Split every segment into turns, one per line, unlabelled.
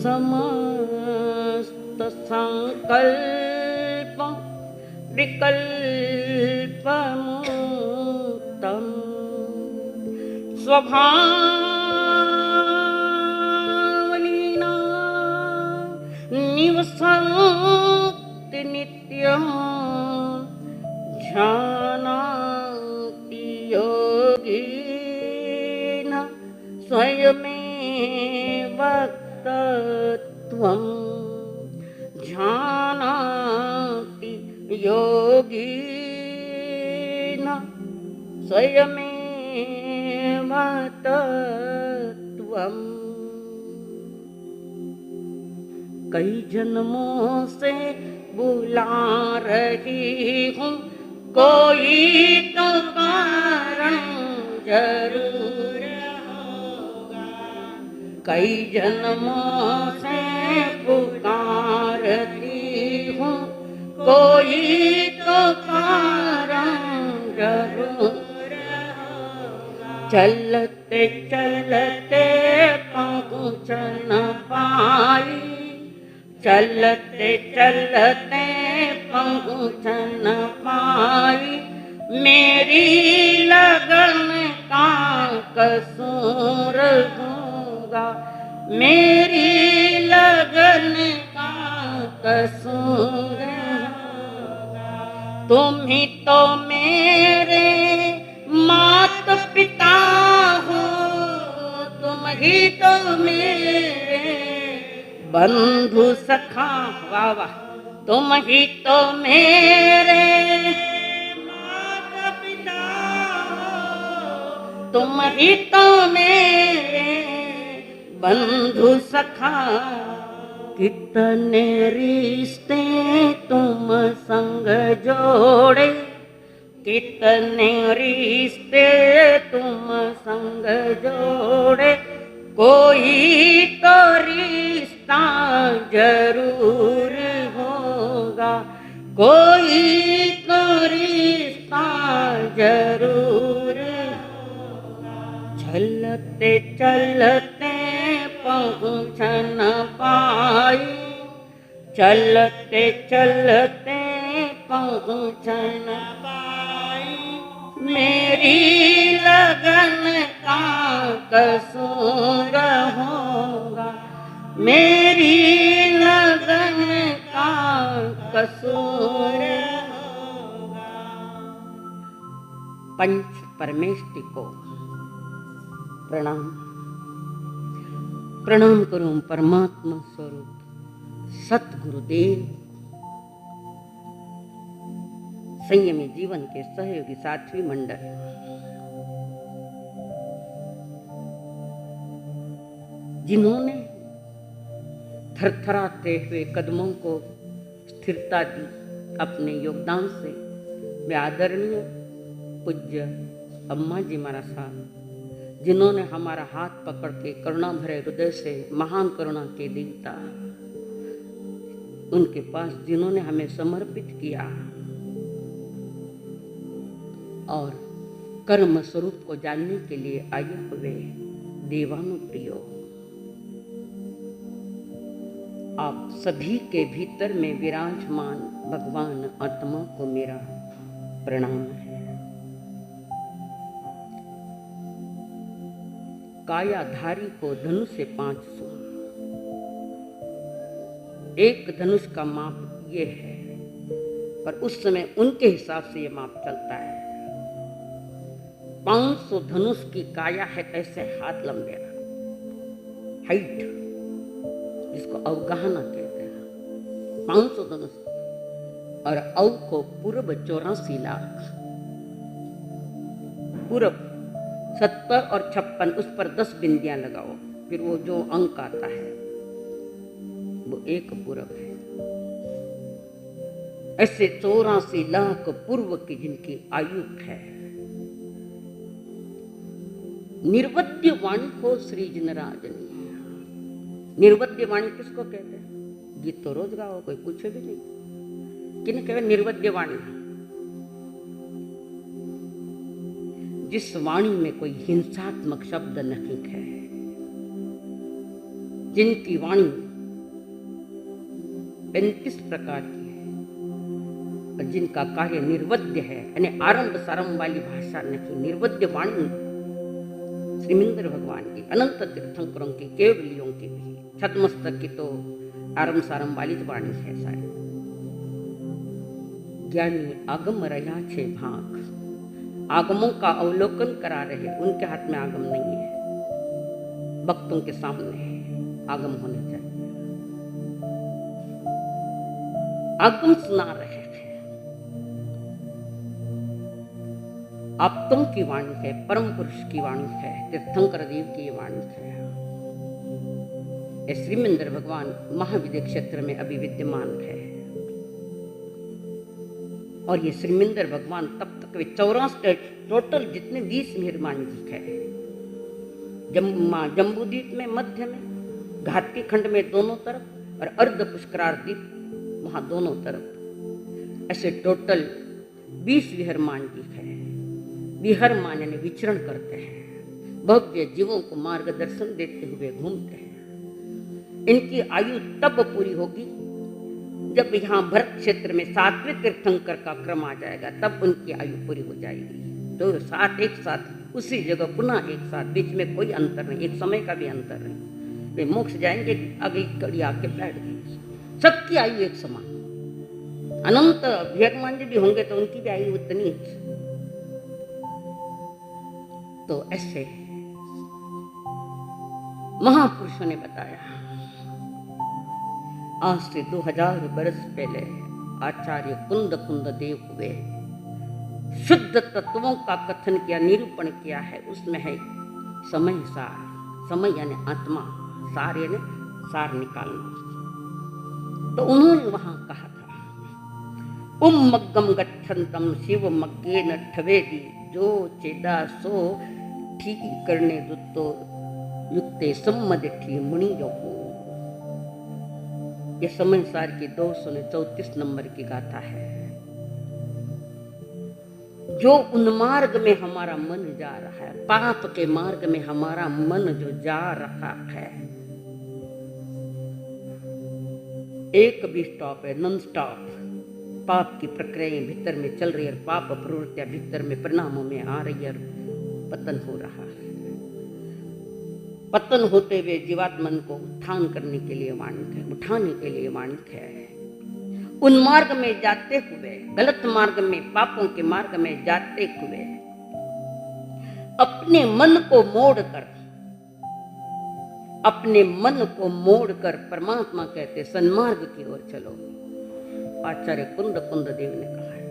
समस्त संकल्प विकल्पमुक्तम् स्वभावलीना निवसन्ति नित्यम् जानाति योगिन स्वयमेव तत्त्वम् जानाति योगिन स्वयमेव तत्त्वम्। कई जन्मों से बुला रही हूँ कोई तो कारण जरूर होगा। कई जन्मों से पुकारती हूँ कोई तो कारण जरूर होगा। चलते चलते पहुँच न पाई, चलते चलते पहुँच न पाई, मेरी लगन का कसूर होगा। मेरी लगन का कसूर होगा। तुम ही तो मेरे मात पिता हो, तुम ही तो मेरे बंधु सखा, वाह वाह, तुम ही तो मेरे माता पिता हो, तुम ही तो मेरे बंधु सखा। कितने रिश्ते तुम संग जोड़े, कितने रिश्ते तुम संग जोड़े, कोई तो रिश्ता जरूर होगा। कोई तो रिश्ता जरूर होगा। चलते चलते पहुँच न पाई, चलते चलते पहुँच न पाई, मेरी लगन का कसूर होगा। मेरी लगन का कसूर होगा। पंच परमेष्टि को प्रणाम। प्रणाम करूं परमात्मा स्वरूप सतगुरुदेव, संयमी जीवन के सहयोगी साथी मंडल, जिन्होंने थरथराते हुए कदमों को स्थिरता दी अपने योगदान से। वे आदरणीय पूज्य अम्मा जी महाराज साहब, जिन्होंने हमारा हाथ पकड़ के करुणा भरे हृदय से, महान करुणा के देवता, उनके पास जिन्होंने हमें समर्पित किया और कर्म स्वरूप को जानने के लिए आए हुए देवानुप्रियो, आप सभी के भीतर में विराजमान भगवान आत्मा को मेरा प्रणाम है। कायाधारी को धनुष से 500, एक धनुष का माप ये है, पर उस समय उनके हिसाब से ये माप चलता है। 500 धनुष की काया है, कैसे हाथ लंबे, हाइट, जिसको अवगाहना कहते हैं। 500 धनुष और अव को पूर्व 84 लाख, पूर्व 70 और 56, उस पर 10 बिंदियां लगाओ, फिर वो जो अंक आता है वो एक पूर्व है। ऐसे 84 लाख पूर्व की जिनकी आयु है। निर्वद्य वाणी को श्री जनराजनी। निर्वद्य वाणी किसको कहते हैं? गीत तो रोज गाओ, कोई पूछे भी नहीं, किन कहते निर्वद्य वाणी? जिस वाणी में कोई हिंसात्मक शब्द नहीं है, जिनकी वाणी 35 प्रकार की है, जिनका कार्य निर्वद्य है, यानी आरंभ सारंभ वाली भाषा नहीं, निर्वद्य वाणी श्रीमिंदर भगवान की, अनंत तीर्थंकरों की, केवलियों की भी, छतमस्तक की तो आरंभ सारंभ वाली वाणी है सारी। ज्ञानी आगम रया छे भाग, आगमों का अवलोकन करा रहे, उनके हाथ में आगम नहीं है, भक्तों के सामने आगम होने चाहिए। आगम सुना रहे थे, आप्तों की वाणी है, परम पुरुष की वाणी है, तीर्थंकर देव की वाणी है। श्रीमिंदर भगवान महाविद्य क्षेत्र में अभी विद्यमान है, और ये श्रीमिंदर भगवान तब तक वे 84 टोटल जितने 20 मेहरमान जी है, जम्बूद्वीप में मध्य में, घाटी खंड में दोनों तरफ, और अर्ध पुष्करार द्वीप वहां दोनों तरफ, ऐसे टोटल 20 विहरमान जी है। विहरमान यानी विचरण करते हैं, भव्य जीवों को मार्गदर्शन देते हुए घूमते हैं। इनकी आयु तब पूरी होगी जब यहाँ भरत क्षेत्र में 7वें तीर्थंकर का क्रम आ जाएगा, तब उनकी आयु पूरी हो जाएगी। तो 7 एक साथ उसी जगह पुनः एक साथ, बीच में कोई अंतर नहीं, एक समय का भी अंतर नहीं। वे मोक्ष जाएंगे, अगली कड़ी आके बैठ गई, सबकी आयु एक समान। अनंत विहरमान जी भी होंगे तो उनकी भी आयु उतनी ही। तो ऐसे महापुरुषों ने बताया। आज से 2000 वर्ष पहले आचार्य कुंद देव हुए, शुद्ध तत्वों का कथन किया, निरूपण किया है। उसमें है समय सार, समय यानी आत्मा, सार यानी सार निकालना। तो उन्होंने वहां कहा था, मग्गम गच्छन्तम शिव मग्गे न ठवेदी, जो चेदा सो ठीक करने दुतो युक्ते सम्मदिठी मुनि योगो। यह समय सार की 234 नंबर की गाथा है। जो उन्मार्ग में हमारा मन जा रहा है, पाप के मार्ग में हमारा मन जो जा रहा है, एक भी स्टॉप है, नॉन स्टॉप पाप की प्रक्रियाएं भीतर में चल रही है, पाप प्रवृत्तियां भीतर में परिणामों में आ रही है, पतन हो रहा है। पतन होते हुए जीवात्मन को उत्थान करने के लिए वाणिक है, उठाने के लिए वाणिक है। उन मार्ग में जाते हुए, गलत मार्ग में, पापों के मार्ग में जाते हुए अपने मन को मोड़कर, अपने मन को मोड़कर परमात्मा कहते सन्मार्ग की ओर चलो। आचार्य कुंद देव ने कहा है,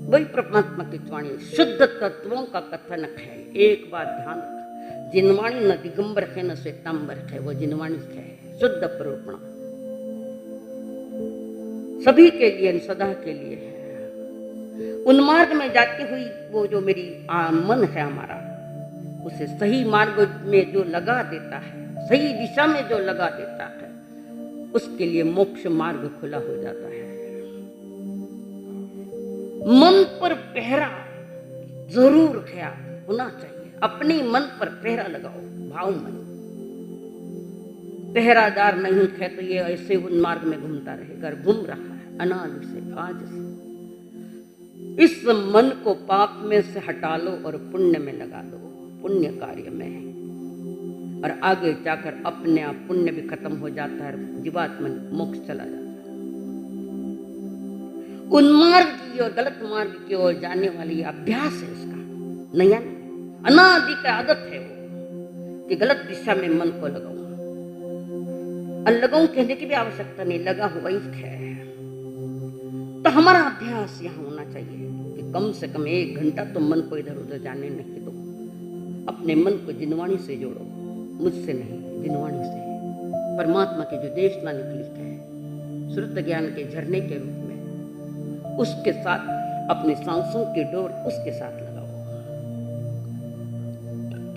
वही परमात्मा की वाणी शुद्ध तत्वों का कथनक है। एक बात ध्यान रखना, जिनवाणी न दिगंबर है न श्वेतांबर है, वो जिनवाणी है, शुद्ध प्ररूपणा सभी के लिए, सदा के लिए है। उन्मार्ग में जाती हुई वो जो मेरी मन है हमारा, उसे सही मार्ग में जो लगा देता है, सही दिशा में जो लगा देता है, उसके लिए मोक्ष मार्ग खुला हो जाता है। मन पर पहरा जरूर है, होना चाहिए। अपने मन पर पहरा लगाओ, भाव मन। पहरादार नहीं है तो ये ऐसे उन्मार्ग में घूमता रहेगा, घूम रहा है अनादि से, आज से। इस मन को पाप में से हटा लो और पुण्य में लगा दो, पुण्य कार्य में, और आगे जाकर अपने आप पुण्य भी खत्म हो जाता है, जीवात्मन मोक्ष चला जाता है। उन्मार्ग की और गलत मार्ग की ओर जाने वाली अभ्यास है इसका, नया नहीं, अनादि का आदत है वो कि गलत दिशा में मन को लगाऊं। लगाऊं कहने की भी आवश्यकता नहीं, लगा हुआ ही है। तो हमारा अभ्यास यहाँ होना चाहिए कि कम से कम 1 घंटा तो मन को इधर उधर जाने नहीं दो। अपने मन को जिनवाणी से जोड़ो, मुझसे नहीं, जिनवाणी से। परमात्मा की जो देशना निकली है श्रुत ज्ञान के झरने के रूप में, उसके साथ अपने सांसों की डोर उसके साथ लगाओ।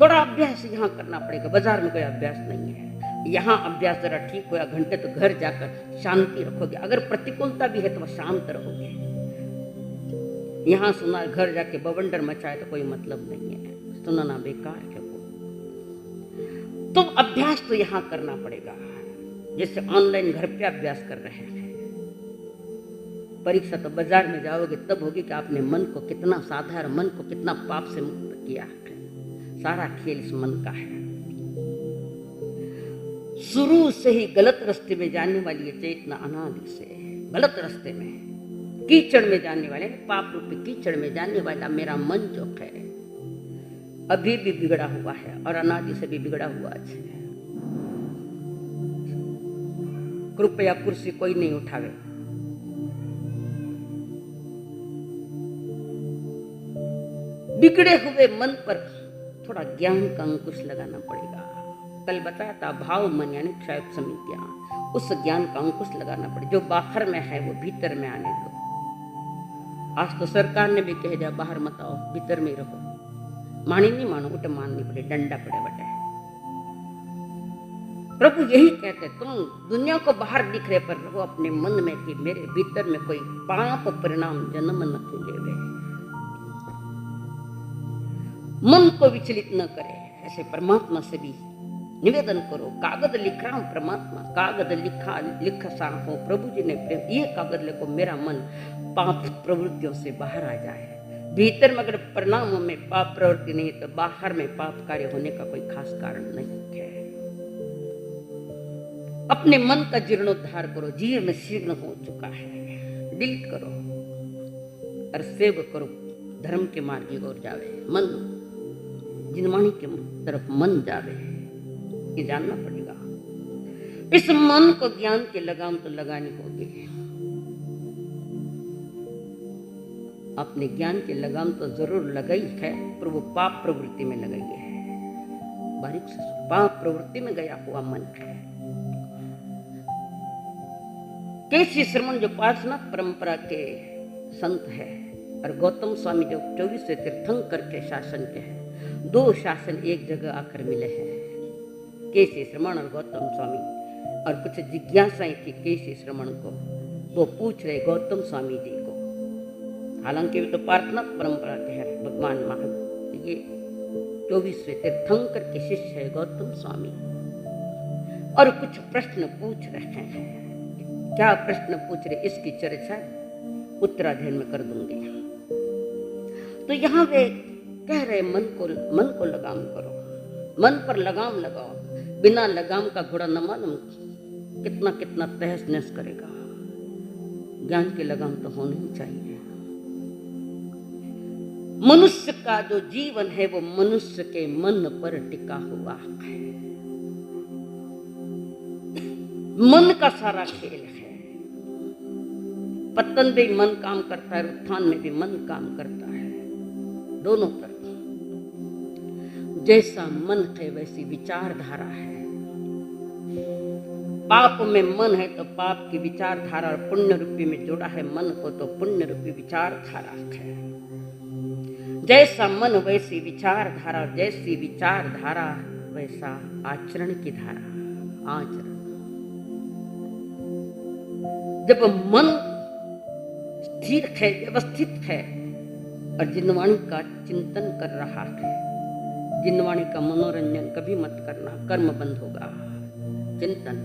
थोड़ा अभ्यास यहाँ करना पड़ेगा, बाजार में कोई अभ्यास नहीं है। यहाँ अभ्यास जरा ठीक होया, घंटे तो घर जाकर शांति रखोगे। अगर प्रतिकूलता भी है तो शांत रहोगे। यहाँ सुना, घर जाके बवंडर मचाए तो कोई मतलब नहीं है, सुनना बेकार है वो। तो अभ्यास तो यहाँ करना पड़ेगा। जैसे ऑनलाइन घर पे अभ्यास कर रहे हैं। परीक्षा तो बाजार में जाओगे तब होगी कि आपने मन को कितना साधा और मन को कितना पाप से मुक्त किया है। सारा खेल इस मन का है। शुरू से ही गलत रास्ते में जाने वाली ये चेतना अनादि से गलत रास्ते में कीचड़ में जाने वाले, पाप रूपी कीचड़ में जाने वाला मेरा मन जो है अभी भी बिगड़ा हुआ है और अनादि से भी बिगड़ा हुआ है। कृपया कुर्सी कोई नहीं उठावे। बिगड़े हुए मन पर थोड़ा ज्ञान का अंकुश लगाना पड़ेगा। कल बताया था भाव मन यानी क्षय समित्या, उस ज्ञान का अंकुश लगाना पड़ेगा। जो बाहर में है वो भीतर में आने दो। आज तो सरकार ने भी कह दिया बाहर मत आओ, भीतर में रहो। मानी नहीं मानो उठे माननी पड़े, डंडा पड़े बटे। प्रभु यही कहते तुम दुनिया को बाहर दिख रहे पर रहो अपने मन में कि मेरे भीतर में कोई पाप परिणाम जन्म न लेवे। मन को विचलित न करे। ऐसे परमात्मा से भी निवेदन करो। कागज लिख रहा हूं परमात्मा, कागज लिखा सा हो प्रभु जी ने प्रेम, ये कागज लिखो मेरा मन पाप प्रवृत्तियों से बाहर आ जाए। भीतर में अगर परिणामों में पाप प्रवृत्ति नहीं तो बाहर में पाप कार्य होने का कोई खास कारण नहीं है। अपने मन का जीर्णोद्धार करो। जीर्ण शीर्ण हो चुका है, डिलीट करो और सेव करो। धर्म के मार्ग की ओर जावे मन, जिनवाणी के तरफ मन जावे, ये जानना पड़ेगा। इस मन को ज्ञान के लगाम तो लगानी होगी। अपने ज्ञान के लगाम तो जरूर लगाई है, पर वो पाप प्रवृत्ति में लगाई है। बारीक से पाप प्रवृत्ति में गया हुआ मन है। केसी श्रमण जो पार्श्वनाथ परंपरा के संत है और गौतम स्वामी जो 24 तीर्थंकर के शासन के हैं, दो शासन एक जगह आकर मिले हैं, केसी श्रमण और गौतम स्वामी। और कुछ जिज्ञासाएं थी केसी श्रमण को, वो पूछ रहे गौतम स्वामी जी को। हालांकि वे तो पार्श्वनाथ परंपरा के हैं, भगवान महावीर ये 24वें तीर्थंकर के शिष्य है गौतम स्वामी। और कुछ प्रश्न पूछ रहे हैं। क्या प्रश्न पूछ रहे इसकी चर्चा उत्तराधीन में कर दूंगी। तो यहाँ वे कह रहे मन को लगाम करो, मन पर लगाम लगाओ। बिना लगाम का घोड़ा न मालूम कितना कितना तहस नहस करेगा। ज्ञान के लगाम तो होनी ही चाहिए। मनुष्य का जो जीवन है वो मनुष्य के मन पर टिका हुआ है। मन का सारा खेल है। पतन भी मन काम करता है, उत्थान में भी मन काम करता है, दोनों तरफ। जैसा मन है वैसी विचारधारा है। पाप में मन है तो पाप की विचारधारा, और पुण्य रूपी में जोड़ा है मन को तो पुण्य रूपी विचारधारा है। जैसा मन वैसी विचारधारा, जैसी विचारधारा वैसा आचरण की धारा। आचरण जब मन स्थिर है, व्यवस्थित है और जिनवाणी का चिंतन कर रहा है, जिनवाणी का मनोरंजन कभी मत करना, कर्म बंद होगा। चिंतन,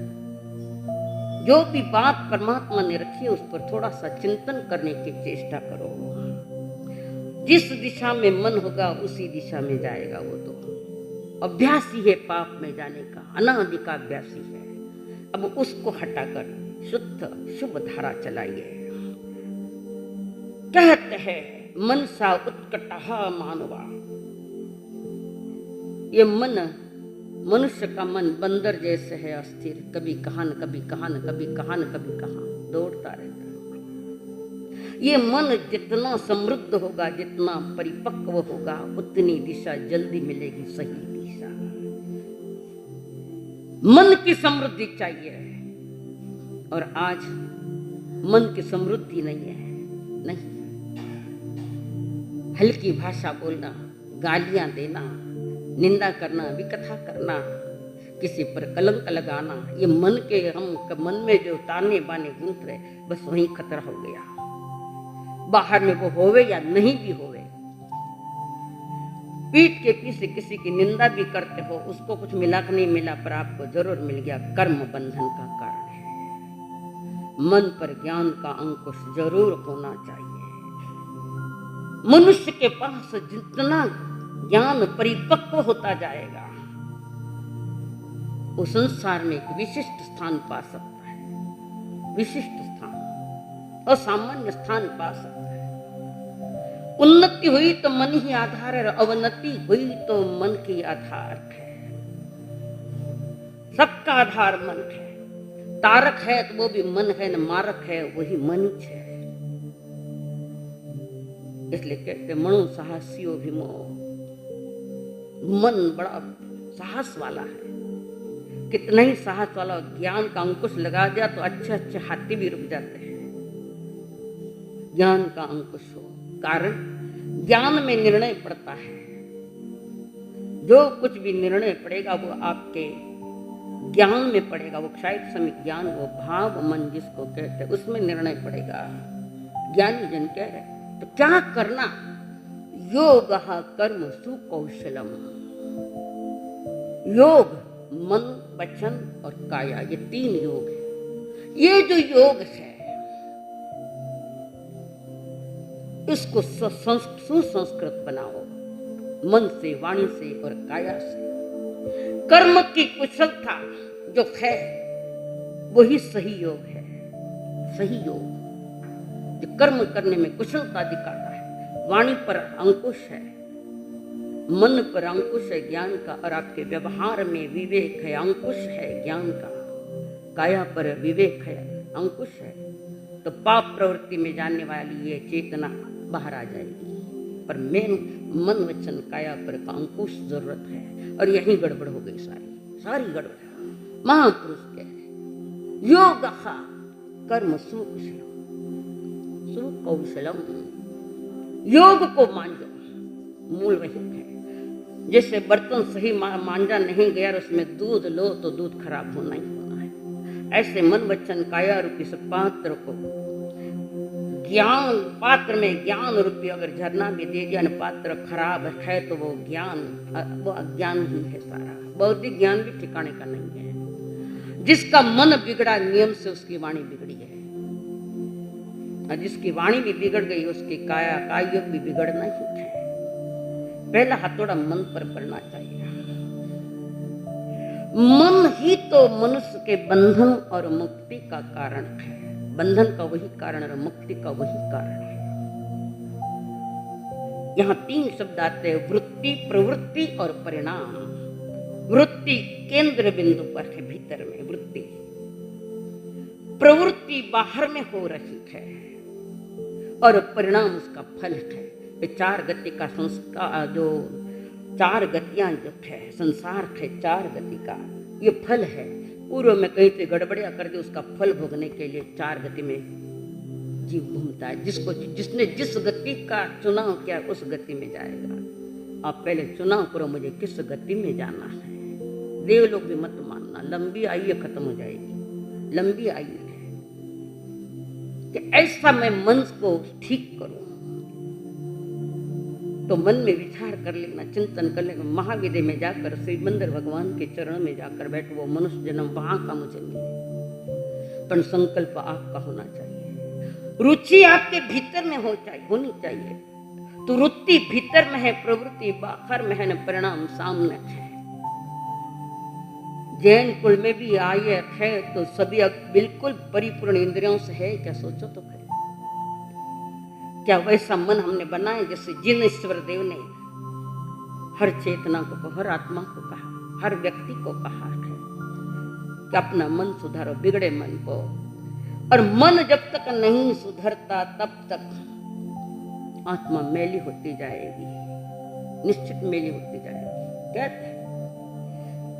जो भी बात परमात्मा ने रखी है उस पर थोड़ा सा चिंतन करने की चेष्टा करो। जिस दिशा में मन होगा उसी दिशा में जाएगा। वो तो अभ्यासी है पाप में जाने का, अनादि का अभ्यासी है। अब उसको हटाकर शुद्ध शुभ धारा चलाइए। कहते हैं मनसा उत्कटहा मानवा। ये मन, मनुष्य का मन बंदर जैसे है, अस्थिर, कभी कहां न कभी कहां न कभी कहां न कभी कहां दौड़ता रहता है। ये मन जितना समृद्ध होगा, जितना परिपक्व होगा, उतनी दिशा जल्दी मिलेगी, सही दिशा। मन की समृद्धि चाहिए और आज मन की समृद्धि नहीं है। नहीं, हल्की भाषा बोलना, गालियां देना, निंदा करना, विकथा करना, किसी पर कलंक लगाना, ये मन के हम मन में जो ताने बाने गूंथ रहे, बस वहीं खतरा हो गया। बाहर में वो होवे या नहीं भी होवे, पीठ के पीछे किसी की निंदा भी करते हो, उसको कुछ मिला कि नहीं मिला, पर आपको जरूर मिल गया, कर्म बंधन का कारण है। मन पर ज्ञान का अंकुश जरूर होना चाहिए। मनुष्य के पास जितना ज्ञान परिपक्व होता जाएगा, वो संसार में एक विशिष्ट स्थान पा सकता है, विशिष्ट स्थान, असामान्य स्थान पा सकता है। उन्नति हुई तो मन ही आधार है, अवनति हुई तो मन की आधार है। सबका आधार मन है। तारक है तो वो भी मन है, न मारक है वही मन है। इसलिए कहते मनो साहसियो भीमो, मन बड़ा साहस वाला है। कितना ही साहस वाला, ज्ञान का अंकुश लगा दिया तो अच्छे अच्छे हाथी भी रुक जाते हैं। ज्ञान का अंकुश हो, कारण ज्ञान में निर्णय पड़ता है। जो कुछ भी निर्णय पड़ेगा वो आपके ज्ञान में पड़ेगा। वो क्षायिक समय ज्ञान, वो भाव मन जिसको कहते हैं, उसमें निर्णय पड़ेगा। ज्ञानी जन कह रहे तो क्या करना, योग कर्म सुकौशलम। योग मन, वचन और काया, ये 3 योग है। ये जो योग है इसको सुसंस्कृत बनाओ, मन से, वाणी से और काया से। कर्म की कुशलता जो है वही सही योग है। सही योग जो कर्म करने में कुशलता दिखाता है। वाणी पर अंकुश है, मन पर अंकुश है ज्ञान का, और आपके व्यवहार में विवेक है, अंकुश है ज्ञान का। काया पर विवेक है, अंकुश है, तो पाप प्रवृत्ति में जाने वाली ये चेतना बाहर आ जाएगी। पर मेन मन वचन काया पर का अंकुश जरूरत है, और यही गड़बड़ हो गई, सारी गड़बड़। महापुरुष कह रहे योग कर्म सुकौशलम। योग को मांझो, मूल वही है। जैसे बर्तन सही मांझा नहीं गया, उसमें दूध लो तो दूध खराब होना ही होना है। ऐसे मन वचन काया रूपी सब पात्र को, ज्ञान पात्र में ज्ञान रूपी अगर झरना भी दे दिया, पात्र खराब है तो वो ज्ञान, वो अज्ञान ही है सारा। बौद्धिक ज्ञान भी ठिकाने का नहीं है। जिसका मन बिगड़ा नियम से उसकी वाणी बिगड़ी है, और जिसकी वाणी भी बिगड़ गई उसकी काया कायोग भी बिगड़ना ही है। पहला हथौड़ा मन पर पड़ना चाहिए। मन ही तो मनुष्य के बंधन और मुक्ति का कारण है। बंधन का वही कारण और मुक्ति का वही कारण है। यहाँ 3 शब्द आते हैं, वृत्ति, प्रवृत्ति और परिणाम। वृत्ति केंद्र बिंदु पर है, भीतर में वृत्ति। प्रवृत्ति बाहर में हो रही है और परिणाम उसका फल है। 4 गति का संस्कार, जो 4 गतियां जो है संसार है, 4 गति का ये फल है। पूर्व में कहीं से गड़बड़िया कर दी, उसका फल भोगने के लिए 4 गति में जीव घूमता है। जिसने जिस गति का चुनाव किया उस गति में जाएगा। आप पहले चुनाव करो, मुझे किस गति में जाना है। देवलोक भी मत मानना, लंबी आयु खत्म हो जाएगी। लंबी आयु है कि ऐसा मैं मन को ठीक करूं, तो मन में विचार कर लेना, चिंतन कर लेना। महाविद्य में जाकर श्री मंदिर भगवान के चरण में जाकर बैठो, वो मनुष्य जन्म वहां का मुझे मिले, पर संकल्प आपका होना चाहिए। रुचि आपके भीतर में होनी चाहिए। तो वृत्ति भीतर में है, प्रवृत्ति बाहर में है, न परिणाम सामने है। जैन कुल में भी आयत है तो सभी बिल्कुल परिपूर्ण इंद्रियों से है क्या, सोचो तो खरी। क्या वैसा मन हमने बनाया जैसे जिन ईश्वर देव ने हर चेतना को, हर आत्मा को कहा, हर व्यक्ति को कहा है कि अपना मन सुधारो, बिगड़े मन को। और मन जब तक नहीं सुधरता तब तक आत्मा मैली होती जाएगी, निश्चित मैली होती जाएगी। कहते हैं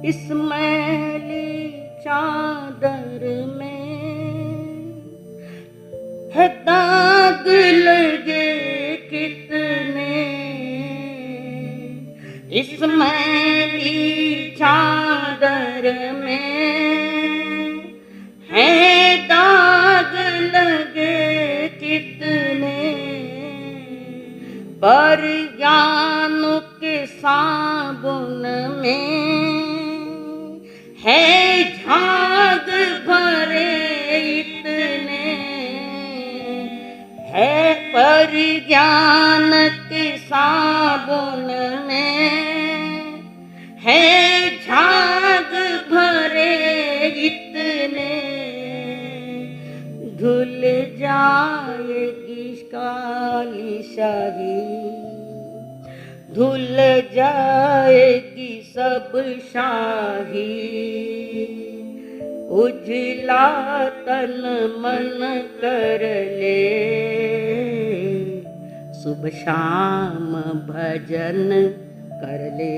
इस मैली चादर में है दाग लगे कितने, इस मैली चादर में है दाग लगे कितने, पर ज्ञान के साथ ज्ञान के साबुन में है झाग भरे इतने, धुल जाएगी काली शाही, धुल जाएगी सब शाही, उजला तन मन कर ले, सुबह शाम भजन कर ले,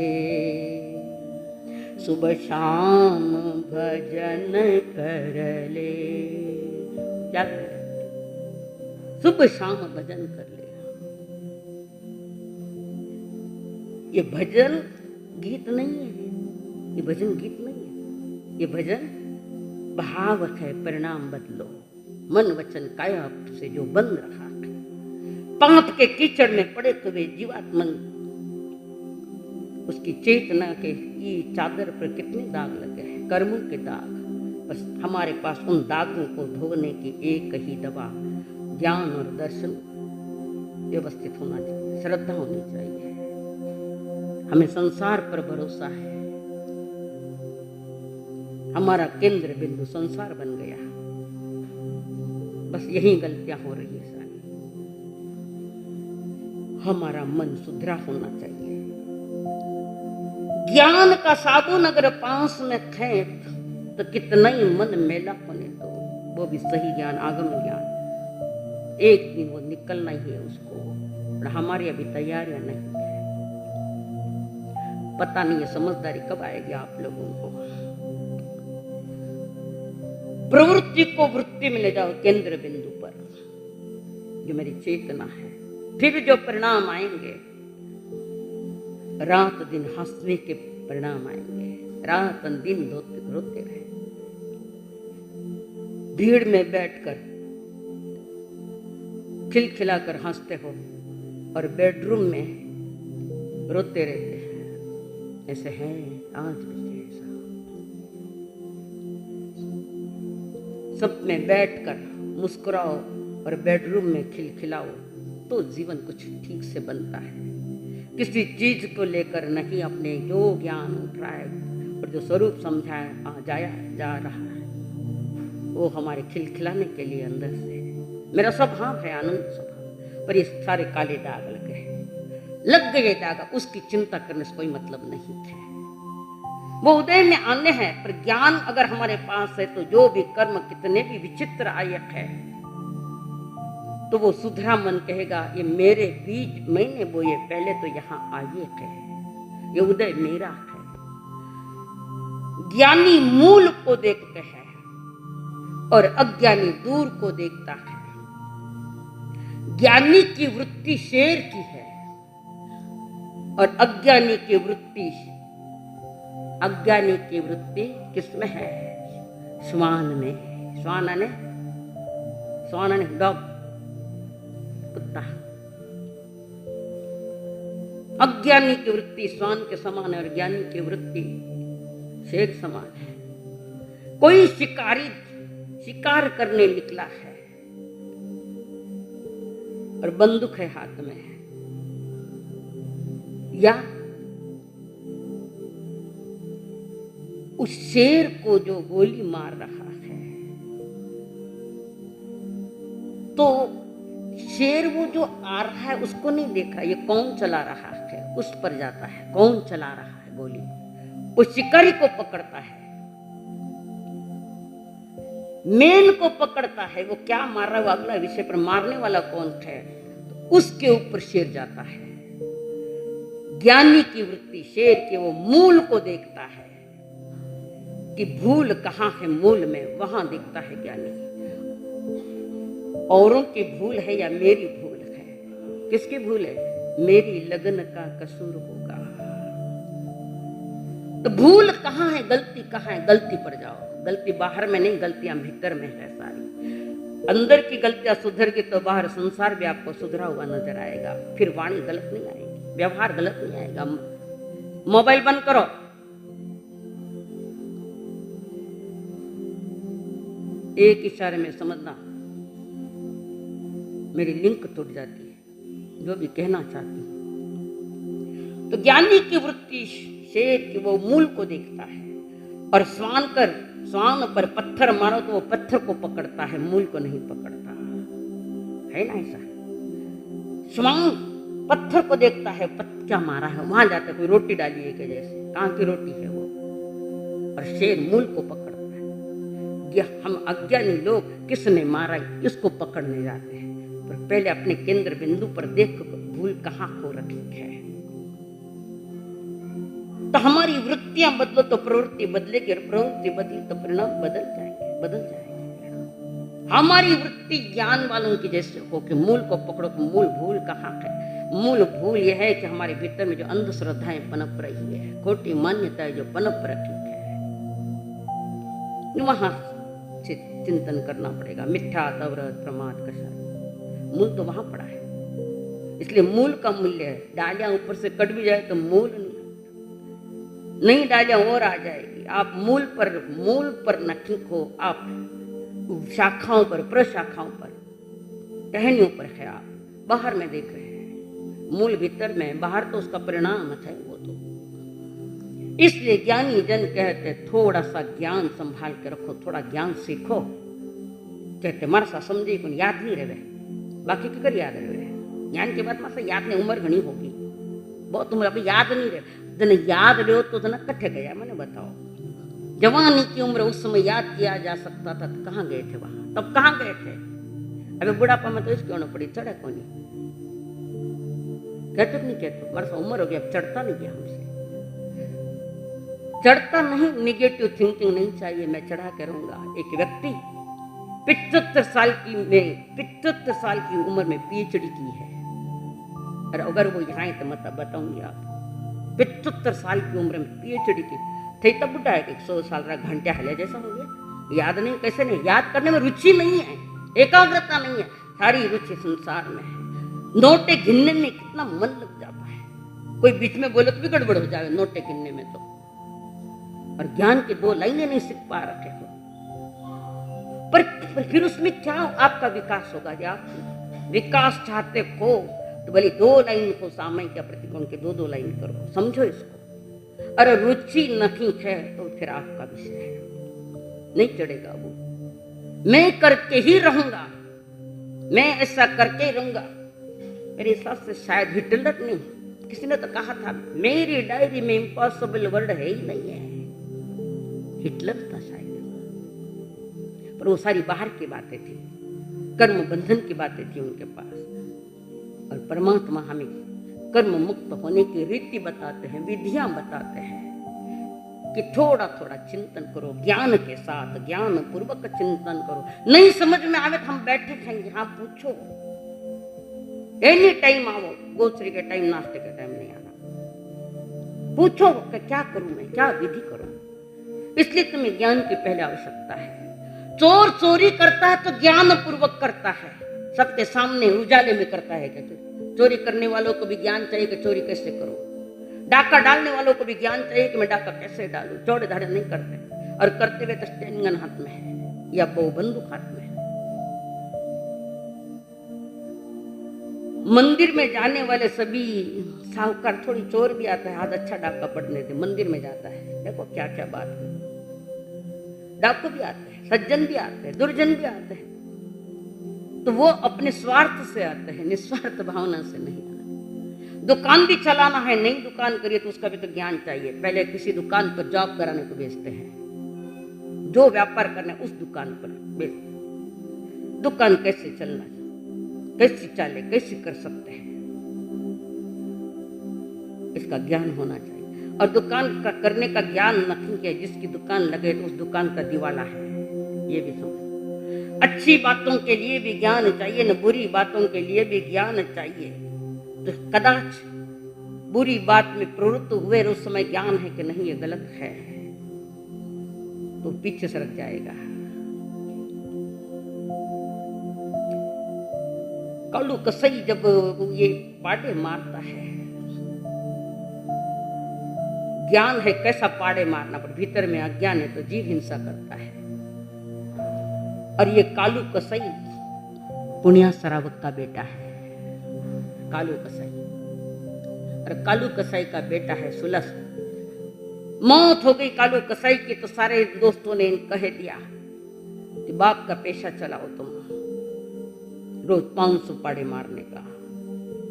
सुबह शाम भजन कर ले। क्या सुबह शाम भजन कर ले। ये भजन गीत नहीं है, ये भजन गीत नहीं है, ये भजन भावक है। परिणाम बदलो, मन वचन काया से जो बंद रहा है। पाप के कीचड़ में पड़े तो वे जीवात्मन, उसकी चेतना के ये चादर पर कितने दाग लगे हैं, कर्मों के दाग। बस हमारे पास उन दागों को धोने की एक ही दवा, ज्ञान और दर्शन व्यवस्थित होना चाहिए, श्रद्धा होनी चाहिए। हमें संसार पर भरोसा है, हमारा केंद्र बिंदु संसार बन गया। बस यही गलतियां हो रही है सारी। हमारा मन सुधरा होना चाहिए। ज्ञान का साबुन अगर पास में खेत तो कितना ही मन मेला होने दो, वो भी सही ज्ञान, आगम ज्ञान, एक दिन वो निकलना ही है उसको। और हमारी अभी तैयारियां नहीं है। पता नहीं है समझदारी कब आएगी आप लोगों को। प्रवृत्ति को वृत्ति में ले जाओ, केंद्र बिंदु पर जो मेरी चेतना है। फिर जो परिणाम आएंगे, रात दिन हंसने के परिणाम आएंगे, रात दिन रोते रहे। भीड़ में बैठकर खिलखिलाकर हंसते हो और बेडरूम में रोते रहते हैं। ऐसे हैं आज भी ऐसा। सब में बैठकर मुस्कुराओ और बेडरूम में खिलखिलाओ तो जीवन कुछ ठीक से बनता है। किसी चीज को लेकर नहीं, अपने जो ज्ञान उठ रहा है और जो स्वरूप समझाया जा रहा है वो हमारे खिलखिलाने के लिए अंदर से। मेरा स्वभाव है आनंद स्वभाव, पर ये सारे काले दाग लग गए दाग, उसकी चिंता करने से कोई मतलब नहीं है। वो उदय में आने हैं, पर ज्ञान अगर हमारे पास है तो जो भी कर्म कितने भी विचित्र आयक है तो वो सुधरा मन कहेगा ये मेरे बीज मैंने बोए, पहले तो यहाँ आए है, ये उदय मेरा है। ज्ञानी मूल को देखते हैं और अज्ञानी दूर को देखता है। ज्ञानी की वृत्ति शेर की है और अज्ञानी की वृत्ति किसमें है? श्वान में। श्वान ने डॉग, कुत्ता। अज्ञानी की वृत्ति श्वान के समान है और ज्ञानी की वृत्ति शेर समान है। कोई शिकारी शिकार करने निकला है और बंदूक है हाथ में, या उस शेर को जो गोली मार रहा है, तो शेर वो जो आ रहा है उसको नहीं देख रहा, ये कौन चला रहा है उस पर जाता है, कौन चला रहा है गोली, वो शिकारी को पकड़ता है, मेन को पकड़ता है, वो क्या मार रहा है वो अगला विषय, पर मारने वाला कौन है तो उसके ऊपर शेर जाता है। ज्ञानी की वृत्ति शेर के वो मूल को देखता है कि भूल कहाँ है, मूल में वहां दिखता है ज्ञानी। औरों की भूल है या मेरी भूल है? किसकी भूल है? मेरी लगन का कसूर होगा। तो भूल कहाँ है, गलती कहाँ है? गलती पर जाओ। गलती बाहर में नहीं, गलतियां भीतर में है सारी। अंदर की गलतियां सुधर गई तो बाहर संसार भी आपको सुधरा हुआ नजर आएगा। फिर वाणी गलत नहीं आएगी, व्यवहार गलत नहीं आएगा। मोबाइल बंद करो, एक इशारे में समझना मेरी लिंक टूट जाती है। जो भी कहना चाहती हूँ। तो ज्ञानी की वृत्ति शेर की वो मूल को देखता है, और स्वान पर पत्थर मारो तो वो पत्थर को पकड़ता है, मूल को नहीं पकड़ता है ना। ऐसा स्वान पत्थर को देखता है, क्या मारा है, वहां जाता है, कोई रोटी डाली है कि जैसे कहाँ की रोटी है वो, और शेर मूल को पकड़ता है। ये हम अज्ञानी लोग किसने मारा इसको पकड़ने जाते हैं, पर पहले अपने केंद्र बिंदु पर देख भूल कहाँ को रखी है। तो हमारी वृत्तियां बदलो तो प्रवृत्ति बदलेगी, और प्रवृत्ति बदली तो परिणाम बदल जाएंगे। हमारी वृत्ति ज्ञान वालों की जैसे हो कि मूल को पकड़ो, तो मूल भूल कहाँ है। मूल भूल यह है कि हमारे भीतर में जो अंधश्रद्धाएं पनप रही है, खोटी मान्यताएं जो पनप रखी है, वहां चिंतन करना पड़ेगा। मिथ्या, तवरत, प्रमाद, कषाय, मूल तो वहां पड़ा है। इसलिए मूल का मूल्य है। डालियां ऊपर से कट भी जाए तो मूल नहीं डालियां और आ जाएगी। आप मूल पर न खींचो, आप शाखाओं पर, प्रशाखाओं पर, टहनियों पर है। आप बाहर में देख रहे हैं, मूल भीतर में, बाहर तो उसका परिणाम है वो तो। इसलिए ज्ञानी जन कहते थोड़ा सा ज्ञान संभाल के रखो, थोड़ा ज्ञान सीखो। कहते मारा सा समझे को याद नहीं रहे, बाकी की कर याद रहे। ज्ञान के बाद मासा याद नहीं, उम्र घनी होगी, बहुत उम्र, अभी याद नहीं रहे। जने याद रहे तो जना कट्ठे गया, मैंने बताओ। जवानी की उम्र उस समय याद किया जा सकता था, तो कहाँ गए थे वहां, तब कहाँ गए थे। अबे बुढ़ापा में तो इसकी होना पड़ी, चढ़े को नहीं, कहते नहीं कहते, हमारे से उम्र हो गया, अब चढ़ता नहीं गया हमसे, चढ़ता नहीं। निगेटिव थिंकिंग नहीं चाहिए, मैं चढ़ा के रहूंगा। एक व्यक्ति 75 साल की उम्र में पीएचडी की है, और अगर वो यहाँ है तो मतलब बताऊंगी आप, 75 साल की उम्र में पीएचडी की थे, तब बुढ़ा है कि 100 साल का घंटे हले जैसा हो गया। याद नहीं, कैसे नहीं, याद करने में रुचि नहीं है, एकाग्रता नहीं है, सारी रुचि संसार में है। नोटे गिनने में कितना मन लग जाता है, कोई बीच में बोले तो भी गड़बड़ हो जाए नोटे गिनने में तो। और ज्ञान की 2 लाइनें नहीं सीख पा रखे हो, पर फिर उसमें क्या आपका विकास होगा। आप विकास चाहते हो तो भले 2 लाइन को सामय के प्रतिकोण के 2 लाइन करो, समझो इसको। अरे रुचि नहीं है तो फिर आपका विषय है, नहीं चढ़ेगा वो। मैं करके ही रहूंगा, मैं ऐसा करके ही रहूंगा। मेरे हिसाब से शायद हिटलर ने, किसी ने तो कहा था, मेरी डायरी में इम्पॉसिबल वर्ड है ही नहीं है। हिटलर था शायद, पर वो सारी बाहर की बातें थी, कर्म बंधन की बातें थी उनके पास। और परमात्मा हमें कर्म मुक्त होने की रीति बताते हैं, विधियां बताते हैं कि थोड़ा थोड़ा चिंतन करो, ज्ञान के साथ, ज्ञान पूर्वक चिंतन करो। नहीं समझ में आवे तो हम बैठे हैं यहाँ, पूछो, एनी टाइम आओ, गोचरी के टाइम, नाश्ते के टाइम नहीं आना, पूछो कि क्या करूं मैं, क्या विधि करूं। इसलिए तुम्हें ज्ञान की पहले आवश्यकता है। चोर चोरी करता है तो ज्ञान पूर्वक करता है, सबके सामने उजाले में करता है। क्या चोरी करने वालों को भी ज्ञान चाहिए कि चोरी कैसे करो, डाका डालने वालों को भी ज्ञान चाहिए कि मैं डाका कैसे डालूं। चौड़े धाड़े नहीं करते, और करते हुए तो स्टेनिंग गन हाथ में है या बंदूक हाथ में है। मंदिर में जाने वाले सभी साहूकार, थोड़ी चोर भी आता है, आज अच्छा डाका पड़ने दे, मंदिर में जाता है, देखो क्या क्या बात है। डाकू भी आते हैं, सज्जन भी आते हैं, दुर्जन भी आते हैं, तो वो अपने स्वार्थ से आते हैं, निस्वार्थ भावना से नहीं आते। दुकान भी चलाना है, नई दुकान करिए तो उसका भी तो ज्ञान चाहिए। पहले किसी दुकान पर जॉब कराने को भेजते हैं, जो व्यापार करना है उस दुकान पर भेजते हैं। दुकान कैसे चलना, कैसे चले, कैसे कर सकते हैं, इसका ज्ञान होना चाहिए। और दुकान का करने का ज्ञान नहीं है, जिसकी दुकान लगे तो उस दुकान का दिवाला है, ये भी समझ। अच्छी बातों के लिए भी ज्ञान चाहिए, न बुरी बातों के लिए भी ज्ञान चाहिए। तो कदाच बुरी बात में प्रवृत्त हुए उस समय ज्ञान है कि नहीं ये गलत है, तो पीछे सरक जाएगा। कालू कसई जब ये पाड़े मारता है, ज्ञान है कैसा पाड़े मारना, पर भीतर में अज्ञान है तो जीव हिंसा करता है। और ये कालू कसई पुण्या सरावत का बेटा है। कालू कसाई। और कालू कसाई का बेटा है सुलस। मौत हो गई कालू कसाई की तो सारे दोस्तों ने कह दिया कि बाप का पेशा चलाओ तुम, रोज 500 पाड़े मारने का।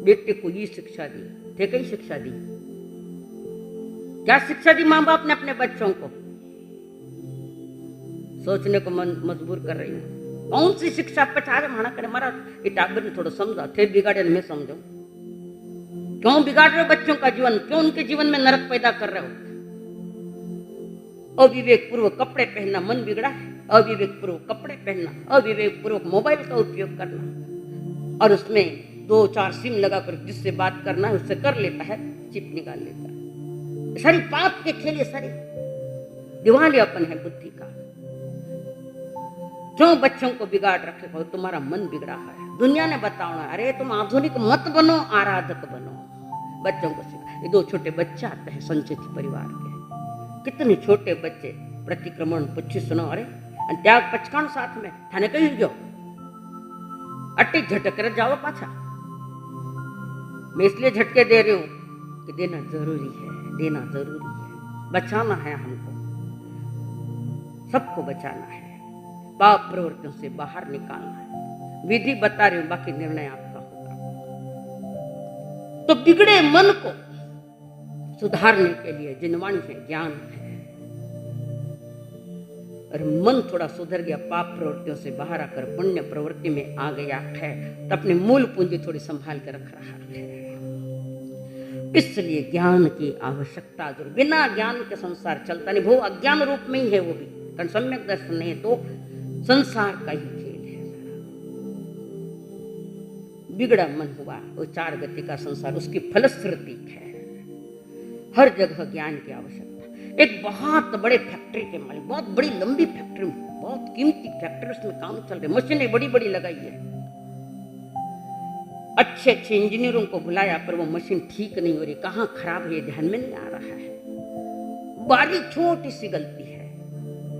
बेटे को ये शिक्षा दी, थे कई शिक्षा दी। क्या शिक्षा दी माँ बाप ने अपने बच्चों को? सोचने को मजबूर कर रही हूँ। कौन सी शिक्षा पचारे माना करे मारा टाबर ने थोड़ा समझा थे बिगाड़े मैं समझो। क्यों बिगाड़ रहे हो बच्चों का जीवन? क्यों उनके जीवन में नरक पैदा कर रहे हो? अविवेक पूर्वक कपड़े पहनना मन बिगड़ा है। अविवेक पूर्वक कपड़े पहनना, अविवेक पूर्वक मोबाइल का उपयोग करना, और उसमें 2-4 सिम लगाकर जिससे बात करना है उससे कर लेता है, चिप निकाल लेता है। सारी पाप के खेल, ये सारी दिवालियापन है बुद्धि का। क्यों बच्चों को बिगाड़ रखे हो? तुम्हारा मन बिगड़ा है। दुनिया ने बताना अरे तुम आधुनिक मत बनो, आराधक बनो। बच्चों को सिखा। ये 2 छोटे बच्चे आते हैं संचित परिवार के, कितने छोटे बच्चे प्रतिक्रमण 25 सुनो अरे त्याग पचकान साथ में थाने कही गयो अट्टी झटक कर जाओ पाछा। मैं इसलिए झटके दे रही हूं कि देना जरूरी है, देना जरूरी है। बचाना है हमको, सबको बचाना है, पाप प्रवृत्तियों से बाहर निकालना है। विधि बता रही हूं, बाकी निर्णय आपका होगा। तो बिगड़े मन को सुधारने के लिए जिनवाणी है ज्ञान है। और मन थोड़ा सुधर गया, पाप प्रवृत्तियों से बाहर आकर पुण्य प्रवृत्ति में आ गया है, तो अपनी मूल पूंजी थोड़ी संभाल कर रख रहा है। इसलिए ज्ञान की आवश्यकता जरूर। बिना ज्ञान के संसार चलता नहीं। वो अज्ञान रूप में ही है वो भी, कारण सम्यक दर्शन नहीं है तो संसार का ही खेल है। बिगड़ा मन हुआ वो 4 गति का संसार, उसकी फलश्रुति है। हर जगह ज्ञान की आवश्यकता। एक बहुत बड़े फैक्ट्री के मालिक, बहुत बड़ी लंबी फैक्ट्री, बहुत कीमती फैक्ट्री, उसमें काम चल रहे, मशीनें बड़ी बड़ी लगाई है, अच्छे अच्छे इंजीनियरों को बुलाया, पर वो मशीन ठीक नहीं हो रही। कहाँ खराब है ये ध्यान में नहीं आ रहा है। बारीक छोटी सी गलती है,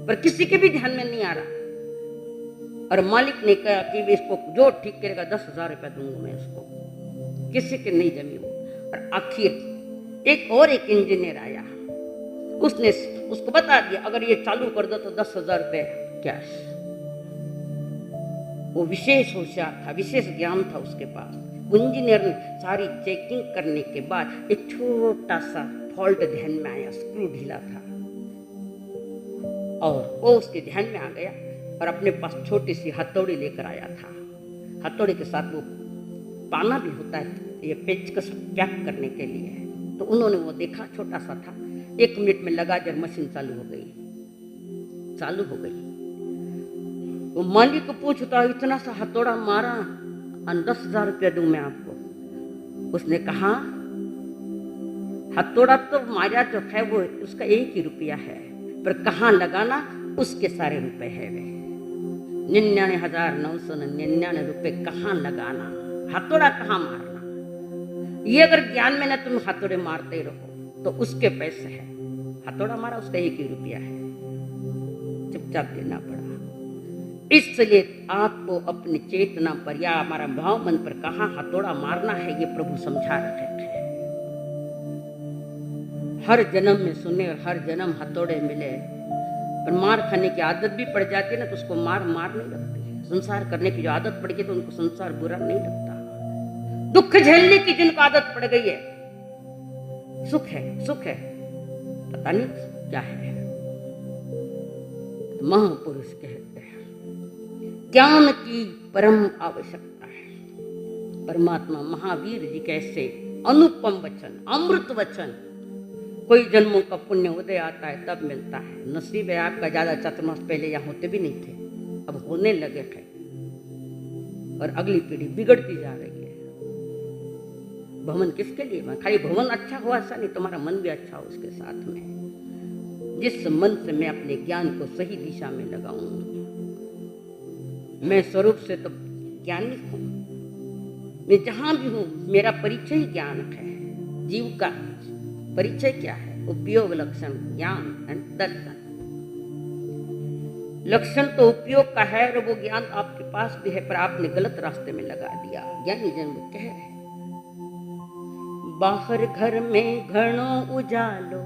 पर किसी के भी ध्यान में नहीं आ रहा। और मालिक ने कहा कि इसको जो ठीक करेगा 10,000 रुपया दूंगा मैं इसको। किसी के नहीं जमी वो। और आखिर एक इंजीनियर आया, उसने उसको बता दिया अगर ये चालू कर दो तो 10,000 रुपये कैश। वो विशेष होशियार था, विशेष ज्ञान था उसके पास। इंजीनियर ने सारी चेकिंग करने के बाद एक छोटा सा फॉल्ट ध्यान में आया, स्क्रू ढीला था, और वो उसके ध्यान में आ गया। और अपने पास छोटी सी हथौड़ी लेकर आया था। हथौड़ी के साथ वो पाना भी होता है, ये पेचकस पैक करने के लिए। तो उन्होंने वो देखा, छोटा सा था, 1 मिनट में लगा जब मशीन चालू हो गई। वो मालिक को पूछता इतना सा हथौड़ा मारा और 10,000 रुपया दूं मैं आपको। उसने कहा हथौड़ा तो मारा जो है वो उसका 1 ही रुपया है, पर कहाँ लगाना उसके सारे रुपए है। वे 99,999 रुपए कहाँ लगाना, हथौड़ा कहाँ मारना। ये अगर ज्ञान में ना तुम हथौड़े मारते रहो तो उसके पैसे है। हथौड़ा मारा उसका 1 ही रुपया है, चुपचाप देना पड़ा। इसलिए आपको अपनी चेतना पर या हमारा भाव मन पर कहाँ हथौड़ा मारना है ये प्रभु समझा रहे हैं। हर जन्म में सुने और हर जन्म हथौड़े मिले, पर मार खाने की आदत भी पड़ जाती है ना तो उसको मार नहीं लगती है। संसार करने की जो आदत पड़ गई तो उनको संसार बुरा नहीं लगता। दुख झेलने की जिनको आदत पड़ गई है, सुख है पता नहीं क्या है। महापुरुष कहते हैं ज्ञान की परम आवश्यकता है। परमात्मा महावीर जी कैसे अनुपम वचन, अमृत वचन। कोई जन्मों का पुण्य उदय आता है तब मिलता है। नसीब है आपका, ज्यादा चातुर्मास पहले यहाँ होते भी नहीं थे, अब होने लगे थे, और अगली पीढ़ी बिगड़ती जा रही है। भवन किसके लिए? खाली भवन अच्छा हुआ ऐसा नहीं, तुम्हारा मन भी अच्छा हो उसके साथ में। जिस मन से मैं अपने ज्ञान को सही दिशा में लगाऊं, मैं स्वरूप से तो ज्ञानी हूं, मैं जहां भी हूं मेरा परिचय ज्ञान है। जीव का परिचय क्या है? उपयोग, लक्षण, ज्ञान एंड दर्शन। लक्षण तो उपयोग का है और वो ज्ञान आपके पास भी है, पर आपने गलत रास्ते में लगा दिया। ज्ञानी जन कह रहे बाहर घर में घणो उजालो,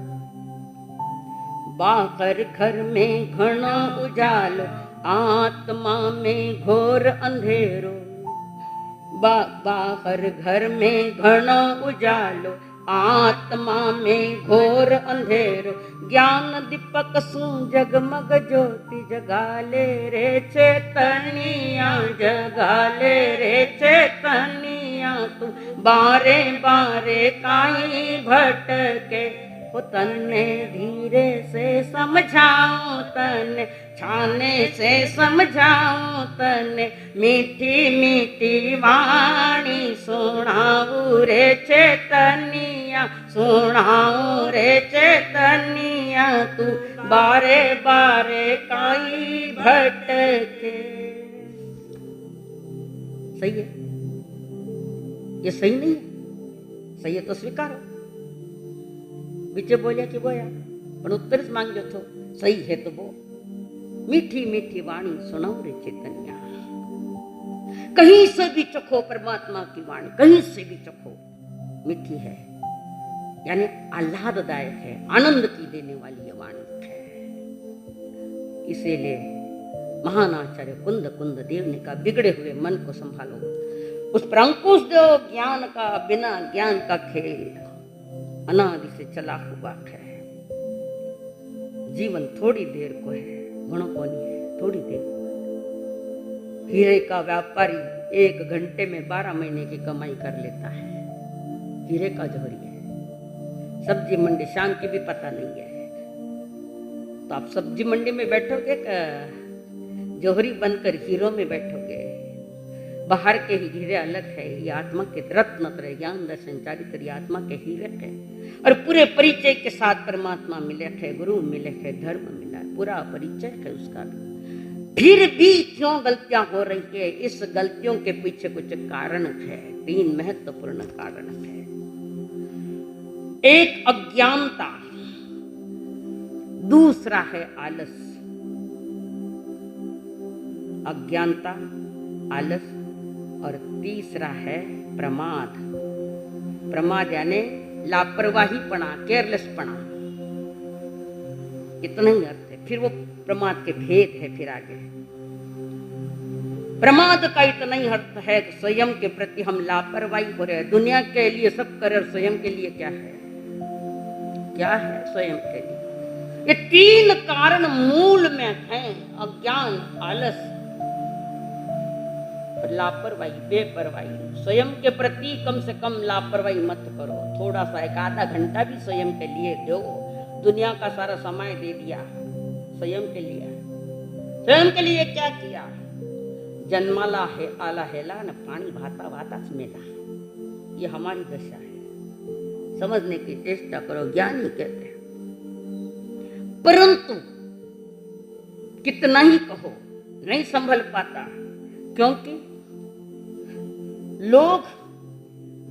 बाहर घर में घणो उजालो, आत्मा में घोर अंधेरो। बाहर घर में घणो उजालो, आत्मा में घोर अंधेरो। ज्ञान दीपक सू जगमग ज्योति जगाले रे चेतनिया, जगाले रे चेतनिया। तू बारे बारे काई भटके, ओ तन्ने धीरे से समझाऊं, तन्ने छाने से समझाऊं, तन्ने मीठी मीठी वाणी सुनाऊं रे चेतनिया, सुनाऊं रे चेतनिया। तू बारे बारे काई भटके। सही है? ये सही नहीं है? सही है तो स्वीकारो। बीचे बोलिया कि बोया, पर उत्तर ज मांगो थो सही है तो वो मीठी मीठी वाणी सुनाओ रे चेतनिया। कहीं से भी चखो परमात्मा की वाणी, कहीं से भी चखो, मीठी है, यानी आह्लाददायक है, आनंद की देने वाली ये वाणी है। इसीलिए महान आचार्य कुंद कुंद देव ने कहा, बिगड़े हुए मन को संभालो, उस पर अंकुश दो। ज्ञान का बिना ज्ञान का खेल अनादि से चला हुआ है। जीवन थोड़ी देर को है, घणो को नहीं है, थोड़ी देर को है। हीरे का व्यापारी 1 घंटे में 12 महीने की कमाई कर लेता है, हीरे का जौहरी है। सब्जी मंडी शाम की भी पता नहीं है, तो आप सब्जी मंडी में बैठोगे, जौहरी बनकर हीरो में बैठोगे। बाहर के ही हीरे अलग है, ये आत्मा के रत्न त्रय ज्ञान दर्शन चारित्र आत्मा के हीरे है। और पूरे परिचय के साथ परमात्मा मिले है, गुरु मिले है, धर्म मिला है, पूरा परिचय है उसका। फिर भी क्यों गलतियां हो रही है? इस गलतियों के पीछे कुछ कारण है, 3 महत्वपूर्ण कारण है। एक अज्ञानता, दूसरा है आलस। अज्ञानता, आलस, और तीसरा है प्रमाद। प्रमाद यानी लापरवाहीपना, केयरलेसपना, इतना ही अर्थ है। फिर वो प्रमाद के भेद है। फिर आगे प्रमाद का इतना ही अर्थ है कि स्वयं के प्रति हम लापरवाही हो रहे हैं। दुनिया के लिए सब कर, स्वयं के लिए क्या है? क्या है स्वयं के लिए? ये 3 कारण मूल में हैं, अज्ञान, आलस, लापरवाही, बेपरवाही। स्वयं के प्रति कम से कम लापरवाही मत करो। थोड़ा सा 1 आधा घंटा भी स्वयं के लिए दो। दुनिया का सारा समय दे दिया स्वयं के लिए। स्वयं के लिए क्या किया? जन्माला है आला हेला न पानी भाता भाता स्मेला। ये हमारी दशा है, समझने की चेष्टा करो। ज्ञानी कहते हैं, परंतु कितना ही कहो नहीं संभल पाता, क्योंकि लोग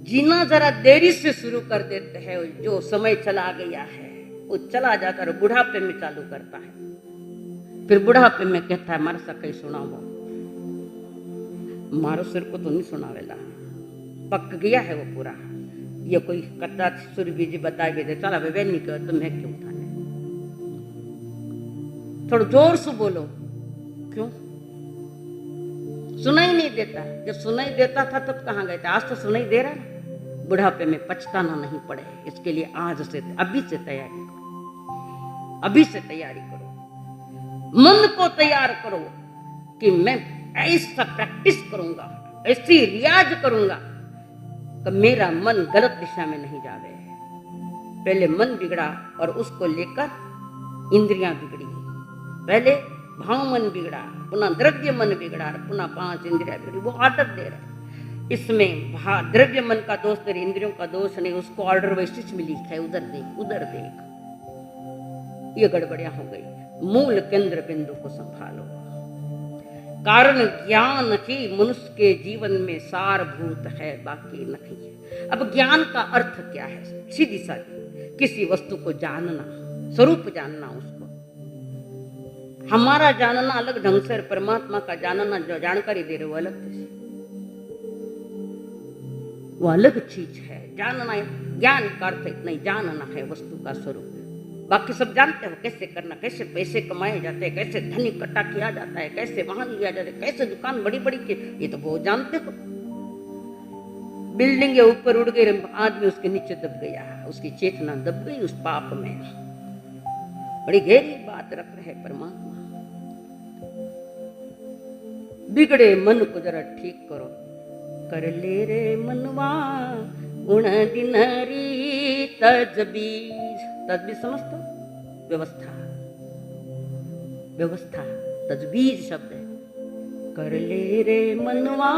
जीना जरा देरी से शुरू कर देते हैं। जो समय चला गया है वो चला जाता है, बुढ़ापे में चालू करता है। फिर बुढ़ापे में कहता है मारा सा कहीं सुनाओ। मारो सिर को तो नहीं सुनावेला, पक गया है वो पूरा। ये कोई कच्चा सुर बीजी बता गए थे, चला वे नहीं कर, तुम्हें क्यों उठाने? थोड़ा जोर से बोलो। क्यों? सुनाई नहीं देता। जब सुनाई देता था तब कहाँ गए थे? आज तो सुनाई दे रहा है। बुढ़ापे में पछताना नहीं पड़े, इसके लिए आज से, अभी से तैयारी करो। अभी से तैयारी करो, मन को तैयार करो कि मैं ऐसा प्रैक्टिस करूंगा, ऐसी रियाज करूंगा कि मेरा मन गलत दिशा में नहीं जावे। पहले मन बिगड़ा और उसको लेकर इंद्रियां बिगड़ी। पहले भाव मन बिगड़ा, पुनः द्रव्य मन बिगड़ा, पुनः 5 इंद्रियां बिगड़ी। वो आदत दे रहे। इसमें द्रव्य मन का दोष तेरे, इंद्रियों का दोष नहीं। उसको ऑर्डर वैशिष्ट में लिखा है, उधर देख उधर देख। ये गड़बड़ियां हो गई। मूल केंद्र बिंदु को संभालो। कारण ज्ञान ही मनुष्य के जीवन में सारभूत है, बाकी नहीं है। अब ज्ञान का अर्थ क्या है? सीधी साधी किसी वस्तु को जानना, स्वरूप जानना। उसको हमारा जानना अलग ढंग से, परमात्मा का जानना जो जानकारी दे रहे वो अलग से। वो अलग चीज है। जानना ज्ञान का अर्थ इतना ही, जानना है वस्तु का स्वरूप। बाकी सब जानते हो कैसे करना, कैसे पैसे कमाए जाते हैं, कैसे धन इकट्ठा किया जाता है, कैसे वाहन लिया जाता है, कैसे दुकान बड़ी बड़ी की, ये तो वो जानते हो। बिल्डिंग के ऊपर उड़ गए, आदमी उसके नीचे दब गया, उसकी चेतना दब गई उस पाप में। बड़ी गहरी बात रख रहे परमात्मा। बिगड़े मन को जरा ठीक करो, कर ले रे मनवा उण दिनरी तजबीज। तजबीज समझते हो? व्यवस्था, व्यवस्था तजबीज शब्द है। कर ले रे मनवा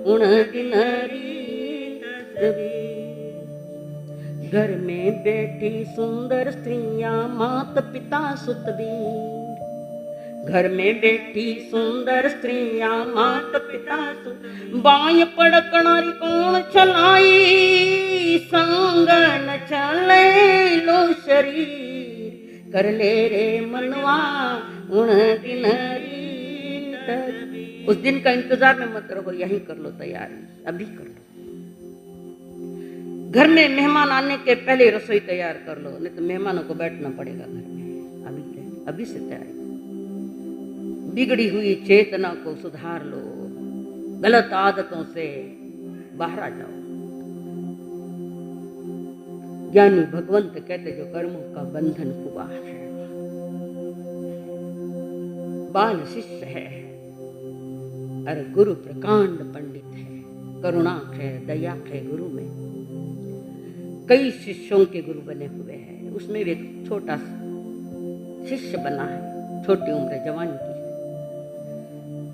उण दिनरी तजबीज। घर में बैठी सुंदर स्त्रियां मात पिता सुतवीर। घर में बैठी सुंदर स्त्रियां मात पिता सुत। बाय पड़कणारी कौन चलाई, संग न चले लो शरीर। कर ले रे मनवा उन दिनरी। उस दिन का इंतजार में मत रहो, यही कर लो तैयारी, अभी कर लो। घर में मेहमान आने के पहले रसोई तैयार कर लो, नहीं तो मेहमानों को बैठना पड़ेगा घर में। अभी से तैयारी। बिगड़ी हुई चेतना को सुधार लो, गलत आदतों से बाहर आ जाओ। ज्ञानी भगवंत कहते जो कर्मों का बंधन हुआ है, बाल शिष्य है, अरे गुरु प्रकांड पंडित है, करुणा है, दया है गुरु में। कई शिष्यों के गुरु बने हुए हैं, उसमें भी एक छोटा शिष्य बना है, छोटी उम्र जवानी की।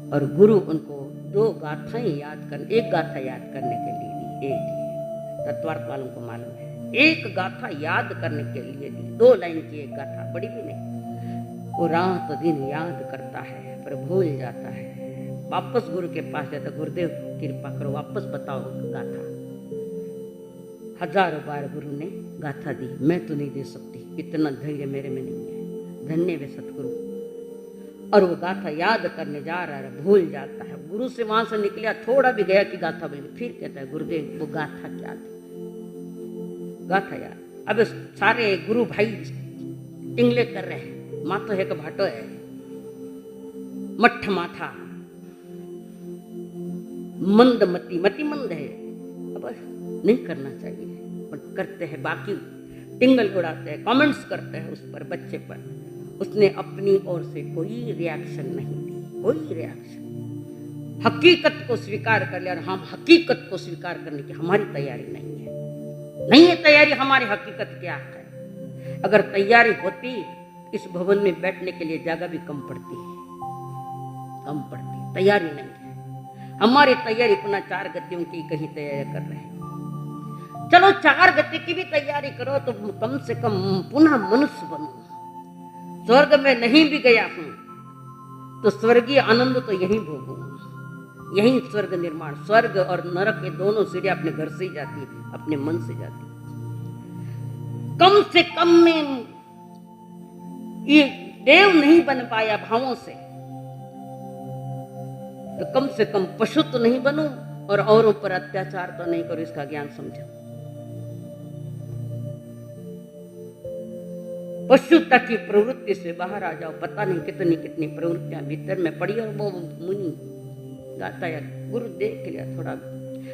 और गुरु उनको दो गाथाएं याद कर, एक गाथा याद करने के लिए दी, एक तत्वार्थ वालों को मालूम है, एक गाथा याद करने के लिए दी, 2 लाइन की एक गाथा, बड़ी भी नहीं। वो रात दिन याद करता है पर भूल जाता है। वापस गुरु के पास जाता, गुरुदेव कृपा करो वापस बताओ गाथा। हजारों बार गुरु ने गाथा दी, मैं तो नहीं दे सकती, इतना धैर्य मेरे में नहीं है, धन्य वे सतगुरु। और वो गाथा याद करने जा रहा है, भूल जाता है। गुरु से वहां से निकला, थोड़ा भी गया कि गाथा बोली, फिर कहता है गुरुदेव वो गाथा क्या थी, गाथा याद। अब सारे गुरु भाई टिंगले कर रहे हैं, माथो है कि भाटो है, मठ माथा, मंद मती, मति मंद है, अब नहीं करना चाहिए पर करते हैं। बाकी टिंगल उड़ाते हैं, कमेंट्स करते हैं उस पर, बच्चे पर। उसने अपनी ओर से कोई रिएक्शन नहीं दी, कोई रिएक्शन। हकीकत को स्वीकार कर लिया, और हम हकीकत को स्वीकार करने की हमारी तैयारी नहीं है। नहीं है तैयारी, हमारी हकीकत क्या है। अगर तैयारी होती, इस भवन में बैठने के लिए जगह भी कम पड़ती है, कम पड़ती। तैयारी नहीं है हमारी, तैयारी पुनः 4 गतियों की कहीं तैयारी कर रहे हैं। चलो 4 गति की भी तैयारी करो तो कम से कम पुनः मनुष्य बनो। स्वर्ग में नहीं भी गया हूं तो स्वर्गीय आनंद तो यहीं भोगूं, यहीं स्वर्ग निर्माण। स्वर्ग और नरक के दोनों सीढ़ियां अपने घर से ही जाती, अपने मन से जाती। कम से कम में ये देव नहीं बन पाया भावों से, तो कम से कम पशु तो नहीं बनूं और औरों पर अत्याचार तो नहीं करो, इसका ज्ञान समझो। पशुता की प्रवृत्ति से बाहर आ जाओ। पता नहीं कितनी कितनी प्रवृत्तियां भीतर में पड़ी, और वो मुनि गाता है, गुरु देख लिया, थोड़ा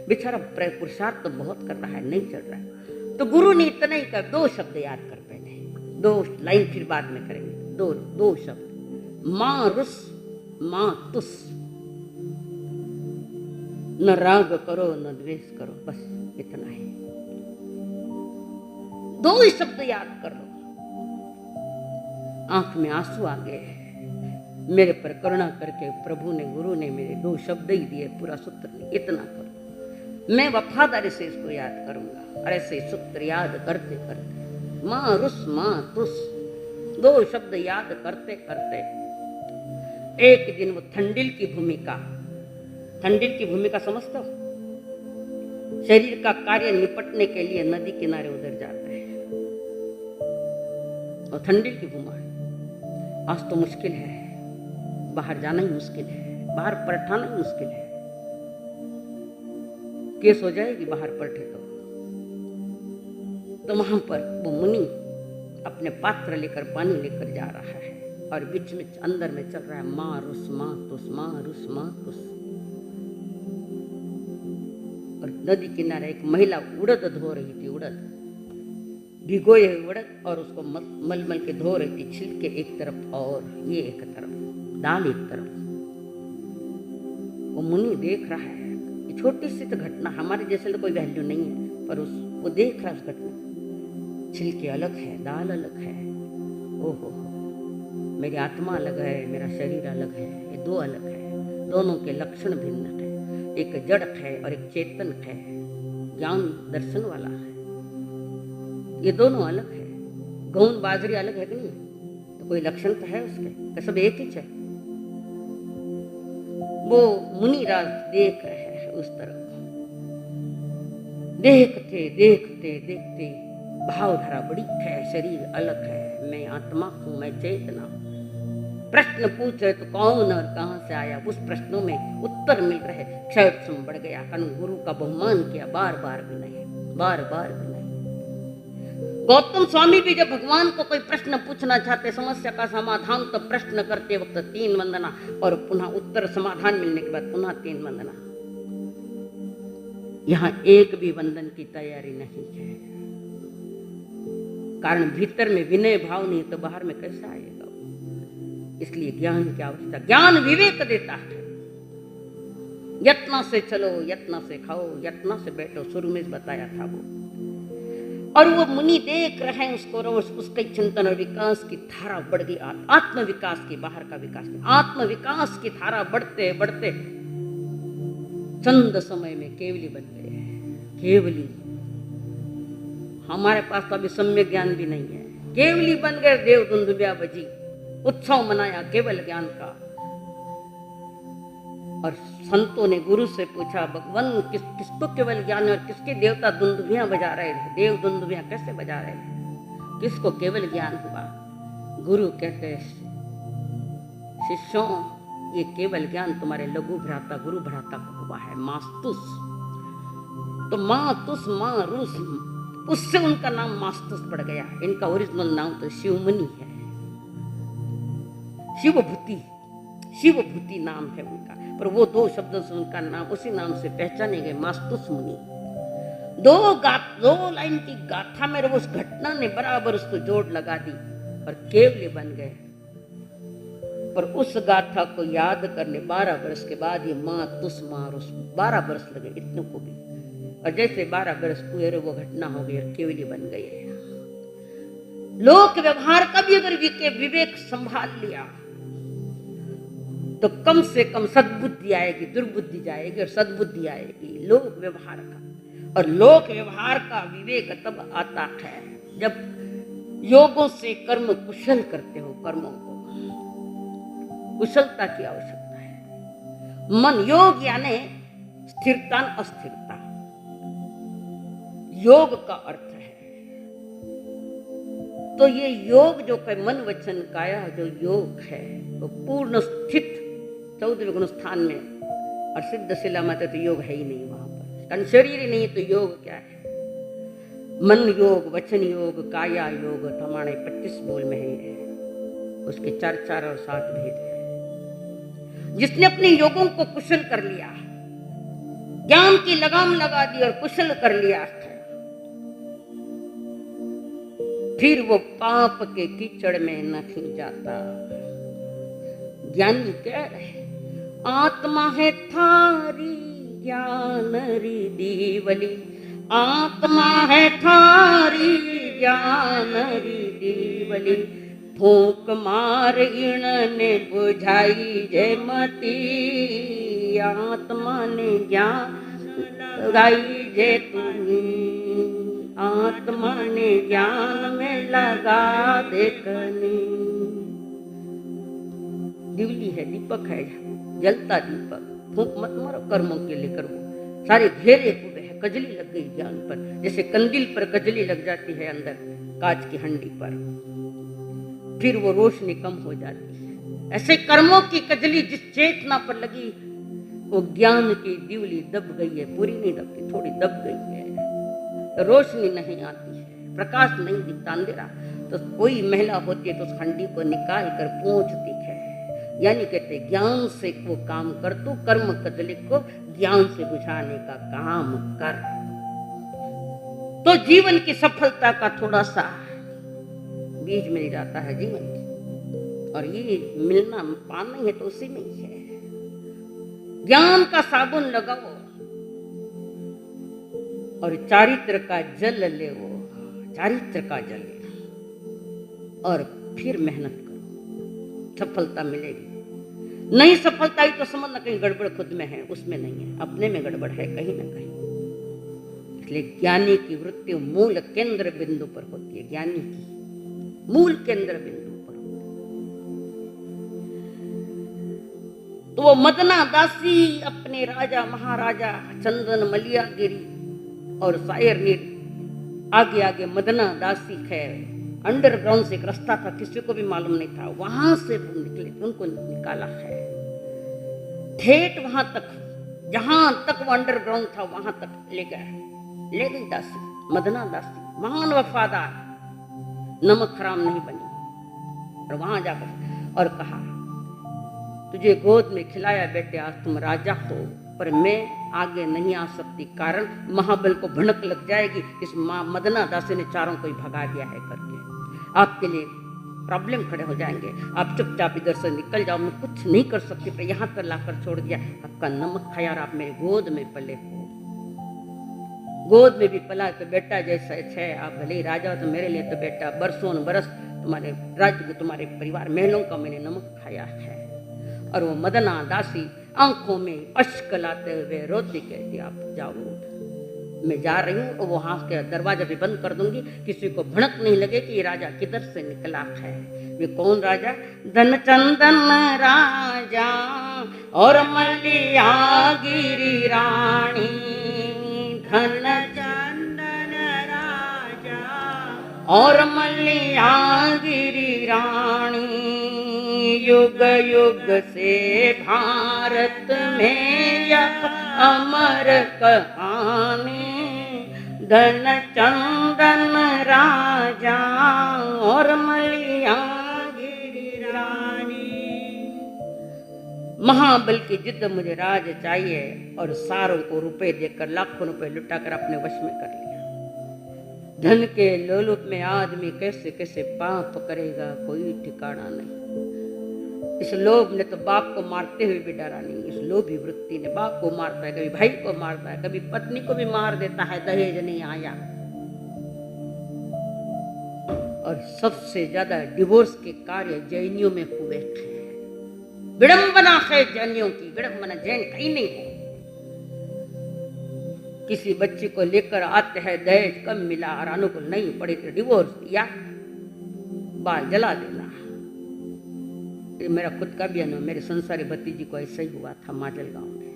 बेचारा पुरुषार्थ तो बहुत कर रहा है, नहीं चल रहा है, तो गुरु ने इतना ही कर 2 शब्द याद कर पहले, 2 लाइन फिर बाद में करेंगे। 2 शब्द, मां रुस मां तुस, न राग करो न द्वेष करो, बस इतना है। 2 ही शब्द याद कर लो। आंख में आंसू आ गए, मेरे पर करुणा करके प्रभु ने, गुरु ने मेरे 2 शब्द ही दिए, पूरा सूत्र नहीं। इतना करो, मैं वफादारी से इसको याद करूंगा। और ऐसे सूत्र याद करते करते, मां रुस मां तुस, 2 शब्द याद करते करते एक दिन वो ठंडिल की भूमिका, ठंडिल की भूमिका समझते हो? शरीर का कार्य निपटने के लिए नदी किनारे उधर जाता है, और ठंडिल की भूमिका। आज तो मुश्किल है, बाहर जाना ही मुश्किल है, बाहर पलटाना ही मुश्किल है। केस हो जाएगी बाहर पलटे तो वहां पर वो मुनि अपने पात्र लेकर पानी लेकर जा रहा है और बीच में अंदर में चल रहा है मारुस मातुस मारुस मातुस। और नदी किनारे एक महिला उड़द धो रही थी, उड़द भिगोए उड़द, और उसको मलमल के धो रही थी, छिलके एक तरफ और ये एक तरफ, दाल एक तरफ। वो मुनि देख रहा है, ये छोटी सी तो घटना, हमारे जैसे तो कोई वैल्यू नहीं है, पर वो देख रहा है उस घटना, छिलके अलग है, दाल अलग है, ओहो मेरी आत्मा अलग है, मेरा शरीर अलग है, ये दो अलग है, दोनों के लक्षण भिन्न है, एक जड़ है और एक चेतन है, ज्ञान दर्शन वाला है, ये दोनों अलग है। गेहूं बाजरी अलग है कि नहीं? तो कोई लक्षण तो है उसके, तो सब एक ही है। वो मुनिराज देख रहे हैं उस तरफ, देखते देखते देखते भावधारा बड़ी है, शरीर अलग है, मैं आत्मा हूं, मैं चेतना हूं। प्रश्न पूछ रहे तो कौन और कहां से आया, उस प्रश्नों में उत्तर मिल रहे, क्षण बढ़ गया, गुरु का बहुमान किया, बार बार भी नहीं, बार बार भी नहीं। गौतम स्वामी भी जब भगवान को कोई प्रश्न पूछना चाहते, समस्या का समाधान, तो प्रश्न करते वक्त 3 वंदना और पुनः उत्तर समाधान मिलने के बाद पुनः 3 वंदना। यहां एक भी वंदन की तैयारी नहीं है, कारण भीतर में विनय भाव नहीं तो बाहर में कैसा आएगा। इसलिए ज्ञान की आवश्यकता, ज्ञान विवेक देता है। यत्न से चलो, यत्न से खाओ, यत्न से बैठो, शुरू में बताया था वो। और वो मुनि देख रहे हैं उसको, उसके चिंतन और विकास की धारा बढ़ गई, आत्म विकास की, बाहर का विकास नहीं, आत्म विकास की धारा बढ़ते बढ़ते चंद समय में केवली बन गए। केवली, हमारे पास तो अभी सम्यक ज्ञान भी नहीं है, केवली बन गए। देव दुंदुबिया बजी, उत्सव मनाया केवल ज्ञान का। और संतों ने गुरु से पूछा, भगवान किसको केवल ज्ञान और किसके देवता दुंदुभियां बजा रहे थे, देव दुंदुभियां कैसे बजा रहे थे, किसको केवल ज्ञान हुआ? गुरु कहते, शिष्यों ये केवल ज्ञान तुम्हारे लघु भ्राता गुरु भ्राता को हुआ है, मास्तुस। तो मातुस मारुस, उससे उनका नाम मास्तुस पड़ गया। इनका ओरिजिनल नाम तो शिवमुनि है, शिवभूति, शिवभूति नाम है उनका, पर वो 2 शब्दों से उनका नाम उसी नाम से पहचाने गए, मास्तुस मुनि। 2 लाइन की गाथा में उस घटना ने बराबर उसको जोड़ लगा दी और केवली बन गए। पर उस गाथा को याद करने 12 वर्ष के बाद ये मातुस मारुस, 12 वर्ष लगे इतने को भी। और जैसे 12 वर्ष पूरे वो घटना हो गई और केवली बन गई। लोक व्यवहार का भी अगर विवेक संभाल लिया तो कम से कम सद्बुद्धि आएगी, दुर्बुद्धि जाएगी और सद्बुद्धि आएगी लोक व्यवहार का। और लोक व्यवहार का विवेक तब आता है जब योगों से कर्म कुशल करते हो। कर्मों को कुशलता की आवश्यकता है। मन योग यानी स्थिरता अस्थिरता, योग का अर्थ है। तो ये योग जो मन वचन काया जो योग है वो पूर्ण स्थित 14वें गुण स्थान में। और सिद्ध शिला माता तो योग है ही नहीं वहां पर, कारण शरीर ही नहीं तो योग क्या है? मन योग, वचन योग, काया योग, तो हमारे 25 बोल में है, उसके 4 और 7 भेद है। जिसने अपने योगों को कुशल कर लिया, ज्ञान की लगाम लगा दी और कुशल कर लिया, फिर वो पाप के कीचड़ में नहीं जाता। ज्ञानी कह रहे, आत्मा है थारी ज्ञान री दीवली, आत्मा है थारी ज्ञान री दीवली, फूंक मार इण ने बुझाई जय मती, आत्मा ने ज्ञान लगाई जय तुम्हें, आत्मा ने ज्ञान में लगा देखनी। दिवली है, दीपक है, जलता दीपक, फूंक मत मारो कर्मों के लिए करो। सारे घेरे हुए है, कजली लग गई ज्ञान पर, जैसे कंदील पर कजली लग जाती है अंदर कांच की हंडी पर, फिर वो रोशनी कम हो जाती है। ऐसे कर्मों की कजली जिस चेतना पर लगी वो ज्ञान की दिवली दब गई है, पूरी नहीं दबती, थोड़ी दब गई है, रोशनी नहीं आती है, प्रकाश नहीं दिखता, अंधेरा। तो कोई महिला होती है तो उस हंडी को निकाल कर पोंछती है, यानी कहते ज्ञान से वो काम कर, तू कर्म कदली को ज्ञान से बुझाने का काम कर, तो जीवन की सफलता का थोड़ा सा बीज मिल जाता है जीवन की। और ये मिलना पाना ही है तो उसी में ही है। ज्ञान का साबुन लगाओ और चारित्र का जल ले, वो चारित्र का जल, और फिर मेहनत करो, सफलता मिलेगी। नहीं सफलता ही तो समझना कहीं गड़बड़ खुद में है, उसमें नहीं है, अपने में गड़बड़ है कहीं ना कहीं। इसलिए ज्ञानी की वृत्ति मूल केंद्र बिंदु पर होती है, ज्ञानी की मूल केंद्र बिंदु पर होती है। तो वो मदना दासी अपने राजा महाराजा चंदन मलियागिरी और शायर ने आगे आगे मदना दासी खैर अंडरग्राउंड से एक रास्ता था, किसी को भी मालूम नहीं था, वहां से निकले, उनको निकाला है ठेठ वहां तक, जहां तक वो अंडरग्राउंड था वहां तक ले गई दासी, मदना दासी, महान वफादार, नमक हराम नहीं बनी। और वहां जाकर और कहा, तुझे गोद में खिलाया बेटे, आज तुम राजा हो, पर मैं आगे नहीं आ सकती, कारण महाबल को भनक लग जाएगी। इस मदना दासी ने चारों को ही भगा दिया है करके, आपके लिए प्रॉब्लम खड़े हो जाएंगे, आप चुपचाप इधर से निकल जाओ, मैं कुछ नहीं कर सकती, पर यहाँ पर लाकर छोड़ दिया, आपका नमक खाया और आप मेरे गोद में पले हो। गोद में भी पला तो बेटा जैसा है, आप भले ही राजा हो तो मेरे लिए तो बेटा, बरसों बरस तुम्हारे राज्य, तुम्हारे परिवार महलों का मैंने नमक खाया है। और वो मदना दासी आंखों में अश्क लाते हुए रोती कहती, आप जाओ, मैं जा रही हूँ, और वहां के दरवाजा भी बंद कर दूंगी, किसी को भड़क नहीं लगे कि ये राजा किधर से निकला है। वे कौन राजा? धनचंदन राजा और मलियागिरी रानी, धनचंदन राजा और मलियागिरी रानी, युग युग से भारत में यह अमर कहानी, धनचंदन राजा और मलियागिरी रानी। महाबल की जिद मुझे राज चाहिए, और सारों को रुपए देकर, लाखों रुपए लुटाकर अपने वश में कर लिया। धन के लोलुप में आदमी कैसे कैसे पाप करेगा, कोई ठिकाना नहीं। इस लोभ ने तो बाप को मारते हुए भी डरा नहीं, इस लोभी वृत्ति ने बाप को मारता है, कभी भाई को मारता है, कभी पत्नी को भी मार देता है, दहेज नहीं आया। और सबसे ज्यादा डिवोर्स के कार्य जैनियों में हुए थे। विडंबना है जैनियों की, विडंबना जैन कहीं नहीं है। किसी बच्ची को लेकर आते हैं, दहेज कम मिला और अनुकूल नहीं पड़े तो डिवोर्स दिया, बाल जला देना। मेरा खुद का भी अनुभव, मेरे संसारी भतीजी को ऐसा ही हुआ था माजल गांव में।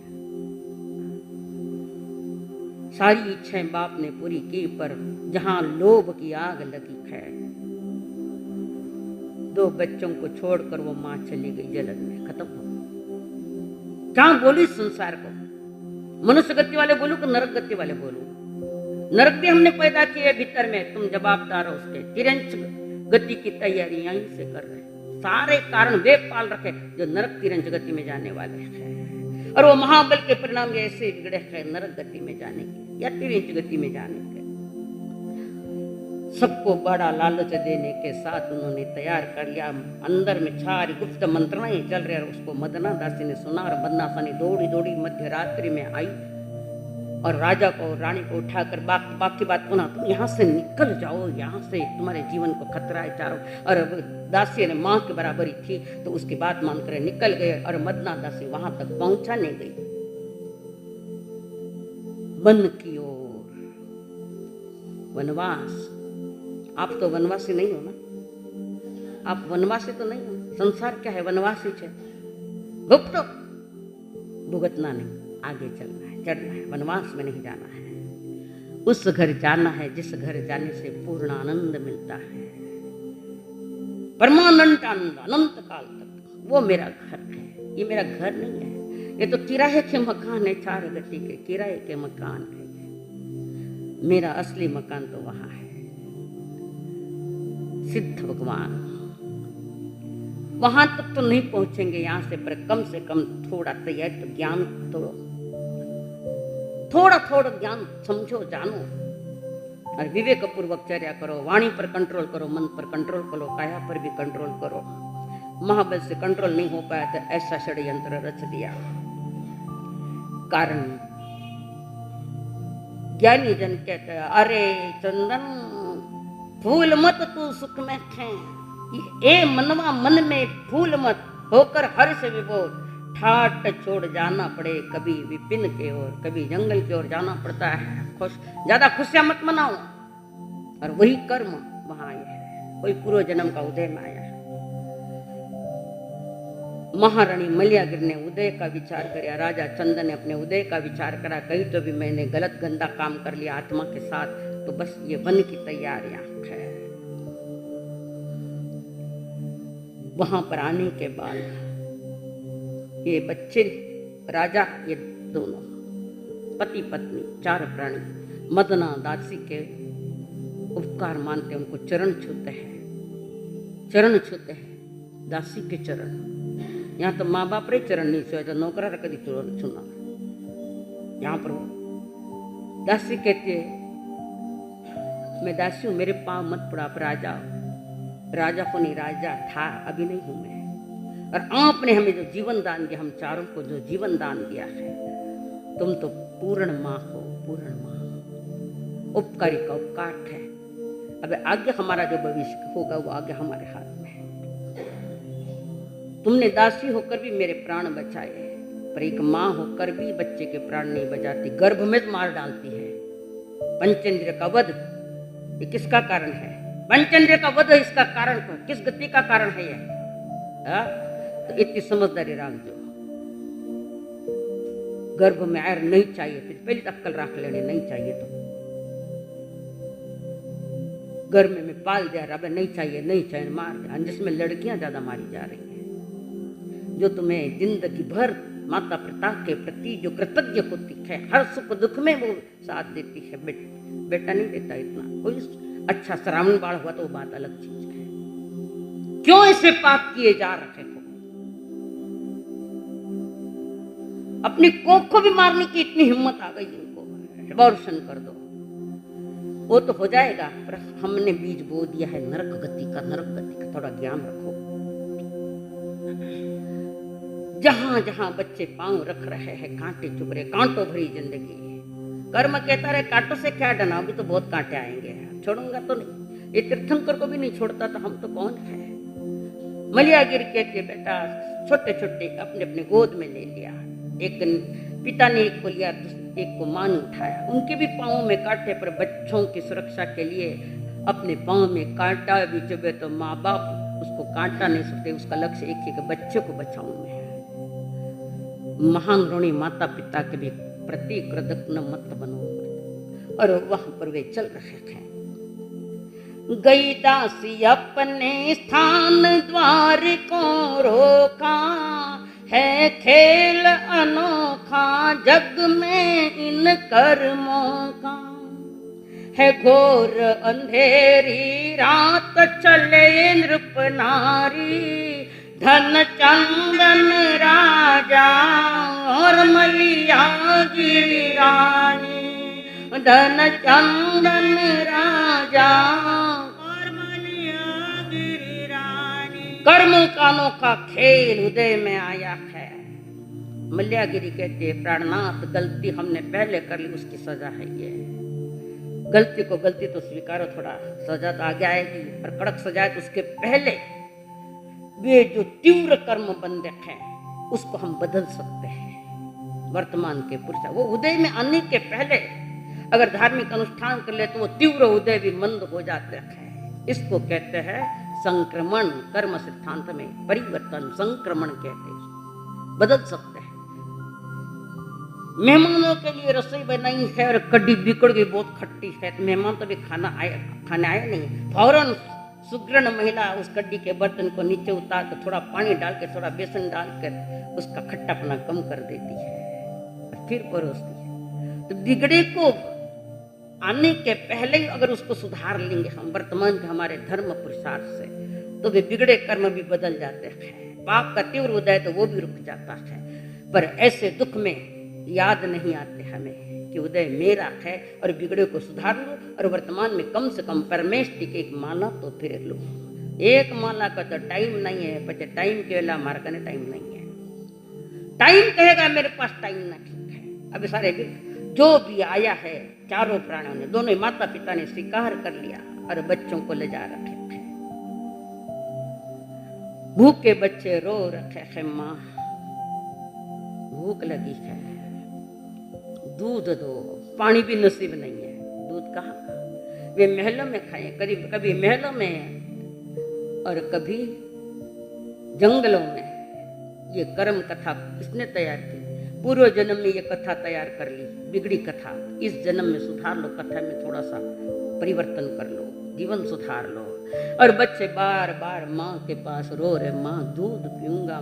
सारी इच्छाएं बाप ने पूरी की, पर जहां लोभ की आग लगी है, 2 बच्चों को छोड़कर वो मां चली गई जलन में, खत्म हो। क्या बोलू इस संसार को? मनुष्य गति वाले बोलू कि नरक गति वाले बोलू? नरक भी हमने पैदा किए भीतर में, तुम जवाबदार हो उसके। तिरंच गति की तैयारी यहीं से कर रहे, सारे कारण वे पाल रखे जो नरक तिरंच गति में जाने वाले हैं। और वो महाबल के परिणाम ऐसे बिगड़े हैं नरक गति में जाने के या तिरंच गति में जाने के। सबको बड़ा लालच देने के साथ उन्होंने तैयार कर लिया, अंदर में सारी गुप्त मंत्रणाएं चल रही, और उसको मदना दासी ने सुना, और मदना दासी दौड़ी दौड़ी मध्य रात्रि में आई और राजा को रानी को उठाकर बाकी बात पुनः, तुम यहाँ से निकल जाओ, यहाँ से तुम्हारे जीवन को खतरा है चारों। और दासी ने माँ के बराबरी थी तो उसकी बात मानकर निकल गए, और मदना दासी वहां तक पहुंचा नहीं गई, वन की ओर वनवास। आप तो वनवासी नहीं हो ना, आप वनवासी तो नहीं हो। संसार क्या है? वनवासी है, भुगतो, भुगतना नहीं, आगे चलना है, चढ़ना है, वनवास में नहीं जाना है। उस घर जाना है जिस घर जाने से पूर्ण आनंद मिलता है, परमानंद आनंद, अनंत काल तक। वो मेरा घर है, ये मेरा घर नहीं है। ये तो किराए के मकान है, 4 गति के किराए के मकान है। मेरा असली मकान तो वहां है, सिद्ध भगवान। वहां तक तो नहीं पहुंचेंगे यहाँ से, पर कम से कम थोड़ा तैयार तो ज्ञान थोड़ा थोड़ा ज्ञान समझो, जानो और विवेक पूर्वक चर्या करो। वाणी पर कंट्रोल करो, मन पर कंट्रोल करो, काया पर भी कंट्रोल करो। महाबल से कंट्रोल नहीं हो पाया तो ऐसा षड्यंत्र रच दिया। कारण ज्ञानी जन कहते हैं, अरे चंदन फूल मत तू सुख में खे, ए मनवा मन में फूल मत, होकर हर से विभोर। ठाट छोड़ जाना पड़े कभी विपिन के ओर, कभी जंगल की ओर जाना पड़ता है। ज्यादा खुशियां मत मनाओ। और वही कर्म वहां आया है, कोई पूर्व जन्म का उदय में आया है। महारानी मलियागिर ने उदय का विचार किया, राजा चंदन ने अपने उदय का विचार करा। कहीं तो भी मैंने गलत गंदा काम कर लिया आत्मा के साथ, तो बस ये वन की तैयारियां है। वहां पर आने के बाद ये बच्चे, राजा, ये दोनों पति पत्नी 4 प्राणी मदना दासी के उपकार मानते, उनको चरण छूते हैं, चरण छूते हैं दासी के चरण। यहाँ तो माँ बाप रे चरण नहीं छुए, तो नौकरा कभी चरण छूना। यहाँ पर दासी कहती है, मैं दासी हूँ, मेरे पाँव मत पड़ा। राजा, राजा को नहीं, राजा था, अभी नहीं हूं मैं। और आपने हमें जो जीवन दान दिया, हम चारों को जो जीवन दान दिया है, तुम तो पूर्ण माँ हो, पूर्ण माँ। उपकारी का उपकार है। अब आगे हमारा जो भविष्य होगा वो आगे हमारे हाथ में है। तुमने दासी होकर भी मेरे प्राण बचाए, पर एक माँ होकर भी बच्चे के प्राण नहीं बचाती, गर्भ में मार डालती है। पंचेंद्रिय का वध ये किसका कारण है? पंचेंद्रिय का वध इसका कारण, किस गति का कारण है ये? तो इतनी समझदारी रख जो, गर्भ में आयर नहीं चाहिए, फिर पहले अक्कल रख लेने, नहीं चाहिए तो गर्भ में पाल दिया, अब नहीं चाहिए, नहीं चाहिए, मार दिया। जिसमें लड़कियां ज्यादा मारी जा रही हैं, जो तुम्हें जिंदगी भर माता पिता के प्रति जो कृतज्ञ होती है, हर सुख दुख में वो साथ देती है। बेटा नहीं देता इतना, कोई अच्छा श्रावण बाढ़ हुआ तो वो बात अलग चीज है। क्यों ऐसे पाप किए जा रहे हो? अपनी कोख को भी मारने की इतनी हिम्मत आ गई इनको, एबॉर्शन कर दो, वो तो हो जाएगा। पर हमने बीज बो दिया है नरक गति का, नरक गति का थोड़ा ज्ञान रखो। जहां जहां बच्चे पांव रख रहे हैं, कांटे चुभ रहे, कांटों भरी जिंदगी। कर्म कहता रहे कांटों से क्या डरना, अभी तो बहुत कांटे आएंगे, छोड़ूंगा तो नहीं। ये तीर्थंकर को भी नहीं छोड़ता तो हम तो कौन है? मलियागिर कहते बेटा छोटे छोटे अपने अपने गोद में ले लिया। एक पिता ने एक को लिया, एक को मां ने उठाया। उनके भी पाँव में कांटे, पर बच्चों की सुरक्षा के लिए अपने पाँव में कांटा भी चुभे तो माँ बाप उसको कांटा नहीं सकते। उसका लक्ष्य एक ही कि बच्चे को बचाऊं मैं। महान ऋणी माता पिता के भी प्रति कृतज्ञ मत बनो। और वहां पर वे चल रहे थे। गई दासी अपने स्थान द्वार को रोका, है खेल अनोखा जग में इन कर्मों का। है घोर अंधेरी रात चले नृप नारी, धन चंदन राजा और मलियागिरी रानी। धन चंदन राजा और मलियागिरी रानी। कर्म का अनोखा खेल उदय में आया है। मलियागिरी कहते प्राणनाथ गलती हमने पहले कर ली, उसकी सजा है ये। गलती को गलती तो स्वीकारो, थोड़ा सजा तो आगे आएगी, पर कड़क सजा है तो उसके पहले वे जो तीव्र कर्म बंधे हैं उसको हम बदल सकते हैं। वर्तमान के पुरुष वो उदय में आने के पहले अगर धार्मिक अनुष्ठान कर ले तो वो तीव्र उदय भी मंद हो जाते हैं। इसको कहते हैं संक्रमण। कर्म सिद्धांत में परिवर्तन संक्रमण कहते हैं, बदल सकते हैं। मेहमानों के लिए रसोई बनाई है और कड्डी बिगड़ गई, बहुत खट्टी है, तो मेहमान तो भी खाने आए नहीं, फौरन सुगरण महिला उस कड्डी के बर्तन को नीचे उतार कर थोड़ा पानी डाल के थोड़ा बेसन डाल कर उसका खट्टापना कम कर देती है और फिर परोसती है। तो बिगड़े को आने के पहले ही अगर उसको सुधार लेंगे हम वर्तमान के हमारे धर्म पुरुषार्थ से, तो वे बिगड़े कर्म भी बदल जाते हैं। पाप का तीव्र उदय तो वो भी रुक जाता है, पर ऐसे दुख में याद नहीं आते हमें कि उदय मेरा है और बिगड़े को सुधार लो और वर्तमान में कम से कम परमेष्टि की एक माला तो फिर लो। एक माला का तो टाइम नहीं है, बच्चे टाइम के वेला मार करने टाइम नहीं है। टाइम कहेगा मेरे पास टाइम नहीं है। अब सारे जो भी आया है चारों प्राणियों ने, दोनों माता पिता ने स्वीकार कर लिया और बच्चों को ले जा रखे थे। भूखे बच्चे रो रखे हैं, माँ भूख लगी है, दूध दो। पानी भी नसीब नहीं है, दूध कहाँ का। वे महलों में खाए, करीब कभी महलों में और कभी जंगलों में। ये कर्म कथा किसने तैयार की? पूर्व जन्म में ये कथा तैयार कर ली, बिगड़ी कथा। इस जन्म में सुधार लो, कथा में थोड़ा सा परिवर्तन कर लो, जीवन सुधार लो। और बच्चे बार बार माँ के पास रो रहे, माँ दूध पीऊंगा,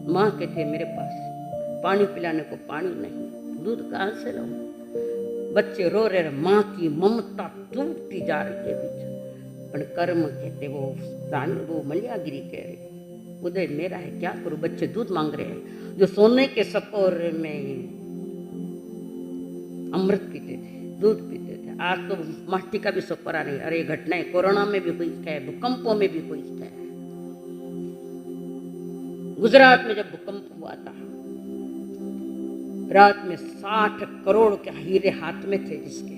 माँ कहते मेरे पास पानी पिलाने को पानी नहीं, दूध कहाँ से लाऊं? बच्चे रो रहे, माँ की ममता टूटती जा रही है बीच। पर कर्म कहते वो मलियागिरी कह रहे, उदय मेरा है, क्या करूं? बच्चे दूध मांग रहे हैं, जो सोने के सपोर में अमृत पीते थे, दूध पीते थे, आज तो माटी का भी सपोरा नहीं। अरे घटनाएं कोरोना में भी हुई है, भूकंपों में भी हुई है। गुजरात में जब भूकंप हुआ था, रात में 60 करोड़ के हीरे हाथ में थे, जिसके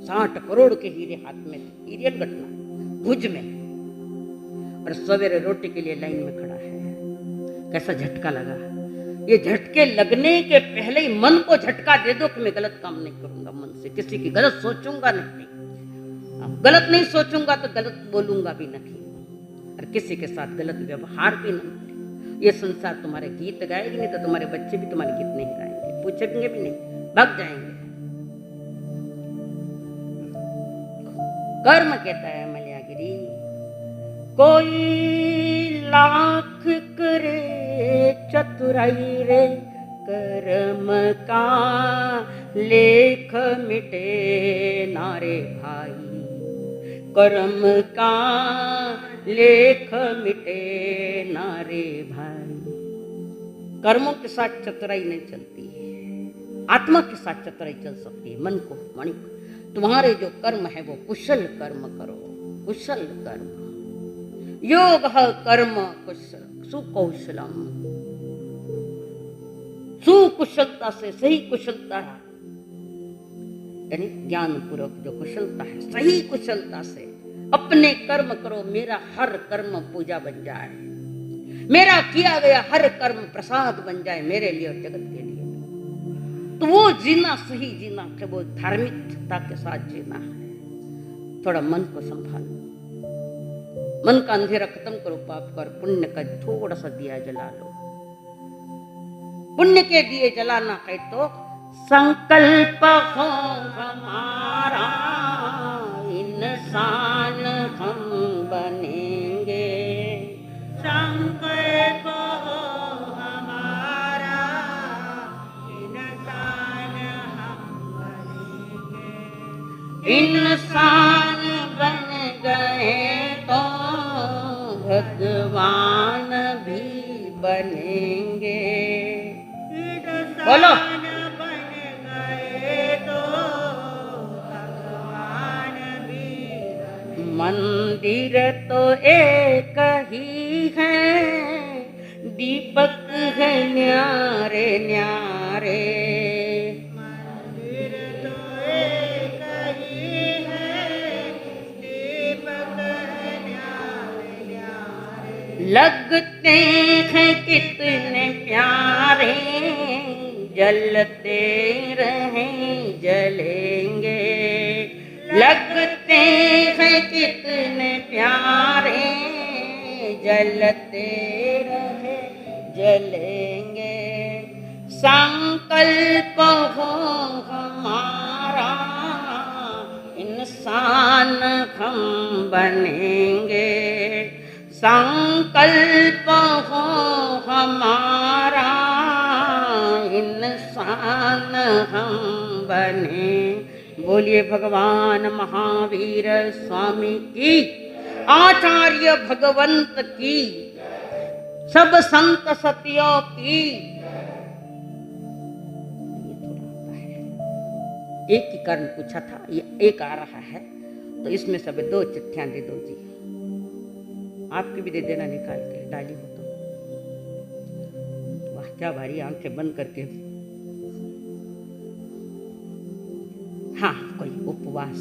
60 करोड़ के हीरे हाथ में थे। हीरियत घटना भुज में, और सवेरे रोटी के लिए लाइन में खड़ा है। कैसा झटका लगा। ये झटके लगने के पहले ही मन को झटका दे दो कि मैं गलत काम नहीं करूंगा, मन से किसी की गलत सोचूंगा नहीं, गलत नहीं सोचूंगा तो गलत बोलूंगा भी नहीं, और किसी के साथ गलत व्यवहार भी नहीं। ये संसार तुम्हारे गीत गाएगी नहीं तो तुम्हारे बच्चे भी तुम्हारे गीत नहीं गाएंगे, पूछेंगे भी नहीं, भाग जाएंगे। कर्म कहता है मलियागिरी, कोई लाख करे चतुराई रे, कर्म का लेख मिटे नारे भाई, कर्म का लेख मिटे नारे भाई। कर्मों के साथ चतुराई नहीं चलती है, आत्मा के साथ चतुराई चल सकती है। मन को मणि तुम्हारे जो कर्म है वो कुशल कर्म करो, कुशल कर्म। योग कर्म कुशल सुकौशलम, सुकुशलता से, सही कुशलता यानी ज्ञान पूर्वक जो कुशलता है, सही कुशलता से अपने कर्म करो। मेरा हर कर्म पूजा बन जाए, मेरा किया गया हर कर्म प्रसाद बन जाए मेरे लिए और जगत के लिए। तो वो जीना सही जीना है, वो धार्मिकता के साथ जीना है। थोड़ा मन को संभालो, मन का अंधेरा खत्म करो, पाप कर, पुण्य का थोड़ा सा दिया जला लो। पुण्य के दिए जलाना है तो संकल्प हो हमारा, इंसान हम बनेंगे। संकल्प हो हमारा, इंसान हम बनेंगे। इंसान बन गए तो भगवान भी बनेंगे। बोलो, बन गए तो भगवान भी। मंदिर तो एक ही है, दीपक है न्यारे न्यारे। मंदिर तो एक ही है, दीपक है न्यारे न्यारे। लगते हैं कितने प्यारे, जलते रहें जलेंगे। लगते हैं कितने प्यारे, जलते रहे जलेंगे। संकल्प हो हमारा, इंसान इंसान हम बनेंगे, संकल्प हो हमारा इंसान हम बने। बोलिए भगवान महावीर स्वामी की, आचार्य भगवंत की, सब संत सतियों की। एक ही कारण पूछा था, ये एक आ रहा है, तो इसमें सब 2 चिट्ठियां दे दो जी। आपकी भी दे देना निकाल के, डाली हो तो। वाह क्या भारी, आंखें बंद करके। हाँ, कोई उपवास,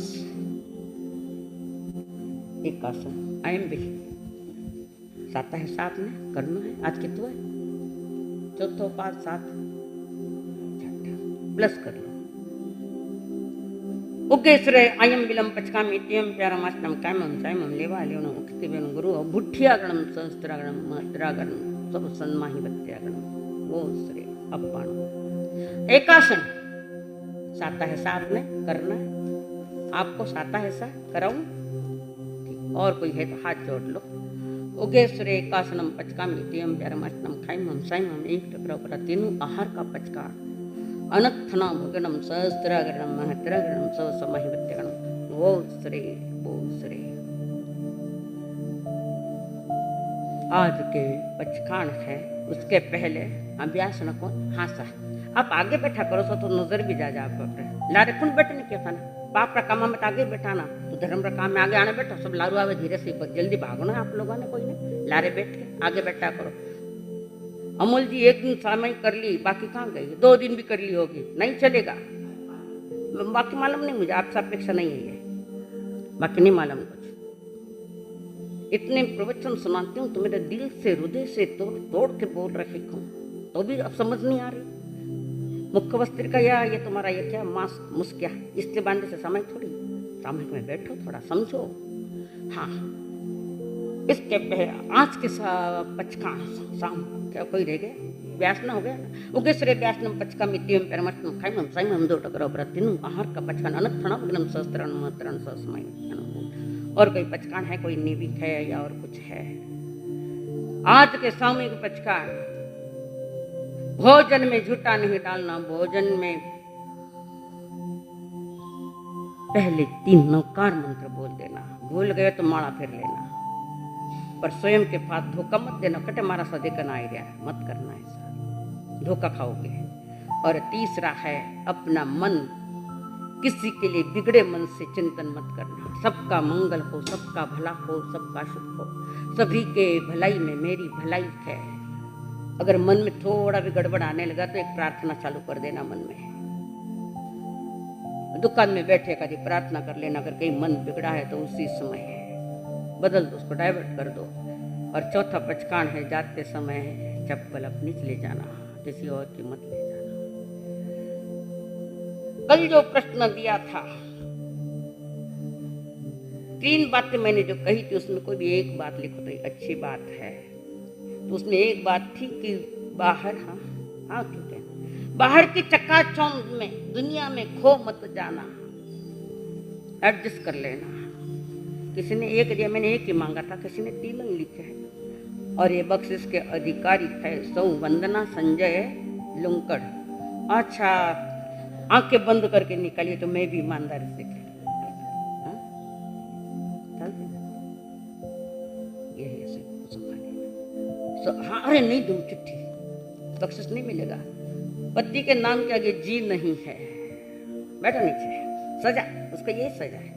एक आसन आयम भी साता है, साथ में करना है। आज कितना है? चौथो 5 7 प्लस कर लो। उग्गेश्वरे अयम विलम पचकामि इत्ययं प्यारमाष्टम कायमं सायमं लेवालेवनं उक्तिवेन गुरु बुद्धियागणं सहस्त्रागणं महद्रागणं सब सन्माहि बत्यागणं वो श्री अप्पाण। एकासन साता है, साथ में करना है। आपको साता है सा कराऊं? और कोई है तो हाथ जोड़ लो। उग्गेश्वरे एकासनम पचकामि इत्ययं प्यारमाष्टम कायमं सायमं एक टकराव पर तीनों आहार का पचकार अनर्थना भगनम सहस्त्रागणम महत्रागणम सब समाहिवत्यगणम वो श्री वो श्री। आज के पचखान है, उसके पहले अभ्यास न को हासा। आप आगे बैठा करो सो तो नजर भी जा आपको अपने लारे कुन बैठने क्या था ना, बाप का काम में आगे बैठाना, तो धर्म का काम में आगे आने बैठो। सब लारू आवे धीरे से, जल्दी भागो ना आप लोगों ने, कोई नहीं लारे बैठ के आगे बैठा करो। अमोल जी 1 दिन समय कर ली, बाकी कहाँ गई? 2 दिन भी कर ली होगी, नहीं चलेगा। बाकी मालूम नहीं मुझे, आपसे अपेक्षा नहीं है ये, बाकी नहीं मालूम कुछ। इतने प्रवचन सुनाती हूँ तो मेरे दिल से हृदय से तोड़ तोड़ के बोल रही हूँ, तो भी अब समझ नहीं आ रही। मुख्य वस्त्र का या ये तुम्हारा ये क्या मास्क मुस्किया, इसके बांधे से समय थोड़ी, सामने में बैठो थोड़ा समझो। हाँ, इसके पहले आज के पचका शाम क्या कोई रह गया? व्यास न हो गया ना। उग्गेश्वरे व्यासनम पचका मित्यम परमष्टम खाइमम साइमम 2 टकराव पर तीनों आहार का पचकान अनर्थना भगनम सहस्त्रन महत्रण सहस्मय। और कोई पचकान है, कोई निविक है या और कुछ है? आज के सामूहिक पचकान, भोजन में झूठा नहीं डालना। भोजन में पहले 3 नवकार मंत्र बोल देना, भूल गए तो माला फिर लेना, पर स्वयं के पास धोखा मत देना। कटे मारा सा देखना आइडिया मत करना, ऐसा धोखा खाओगे। और तीसरा है अपना मन किसी के लिए बिगड़े मन से चिंतन मत करना। सबका मंगल हो, सबका भला हो, सबका शुभ हो, सभी के भलाई में मेरी भलाई है। अगर मन में थोड़ा भी गड़बड़ आने लगा तो एक प्रार्थना चालू कर देना मन में। दुकान में बैठे कभी प्रार्थना कर लेना, अगर कहीं मन बिगड़ा है तो उसी समय बदल दो, उसको डाइवर्ट कर दो। और चौथा पचकान है, जाते समय चप्पल अपनी ले जाना, किसी और की मत ले जाना। कल जो प्रश्न दिया था, 3 बातें मैंने जो कही थी उसमें कोई भी एक बात लिखो तो अच्छी बात है। तो उसमें एक बात थी कि बाहर, हाँ ठीक है, बाहर की चकाचौंध में दुनिया में खो मत जाना, एडजस्ट कर लेना। किसी ने एक दिया, मैंने एक ही मांगा था, किसी ने 3 लिखे हैं। और ये बख्शिश के अधिकारी है सौ वंदना संजय लुंकड़। अच्छा, आंखें बंद करके निकालिए तो मैं भी ईमानदारी से हाँ। अरे नहीं दूं चिट्ठी, बख्शिश नहीं मिलेगा। पति के नाम के आगे जी नहीं है, बैठो नीचे, सजा उसका यही सजा है।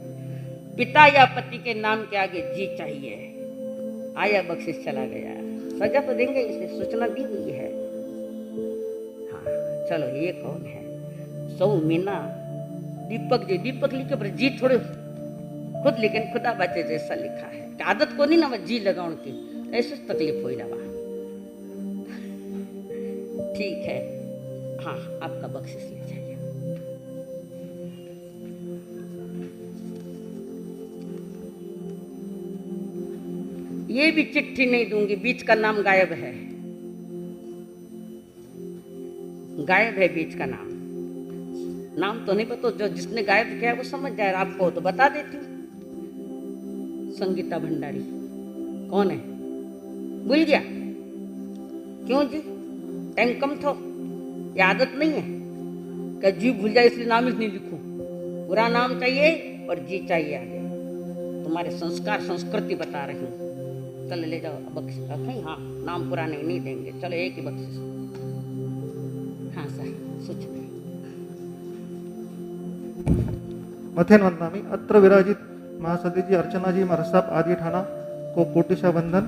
पिता या पति के नाम के आगे जी चाहिए। आया बख्शिश चला गया, सजा तो देंगे, इसलिए सूचना दी हुई है। हाँ चलो, ये कौन है? सौ मीना दीपक जी, दीपक लिखे पर जी थोड़े खुद, लेकिन खुदा बचे जैसा लिखा है। आदत को नहीं ना जी लगाउन की, ऐसे तकलीफ हो जावा। ठीक है, हाँ आपका बख्शिश ले जाइए। ये भी चिट्ठी नहीं दूंगी, बीच का नाम गायब है, गायब है बीच का नाम। नाम तो नहीं पता, जो जिसने गायब किया है वो समझ जाए, आपको तो बता देती हूँ। संगीता भंडारी। कौन है? भूल गया? क्यों जी, टाइम कम था या आदत नहीं है? क्या जी भूल जाए इसलिए नाम ही नहीं लिखूं? पूरा नाम चाहिए और जी चाहिए आगे। तुम्हारे संस्कार संस्कृति बता रही हूँ। चलो ले जाओ बख्शिश। हाँ, नाम पूरा नहीं देंगे, चलो एक ही बख्शिश। हाँ सर, सोच
मथेन वंदनामि। अत्र विराजित महासती जी, अर्चना जी, मरसाब आदि ठाना को कोटिशा बंधन।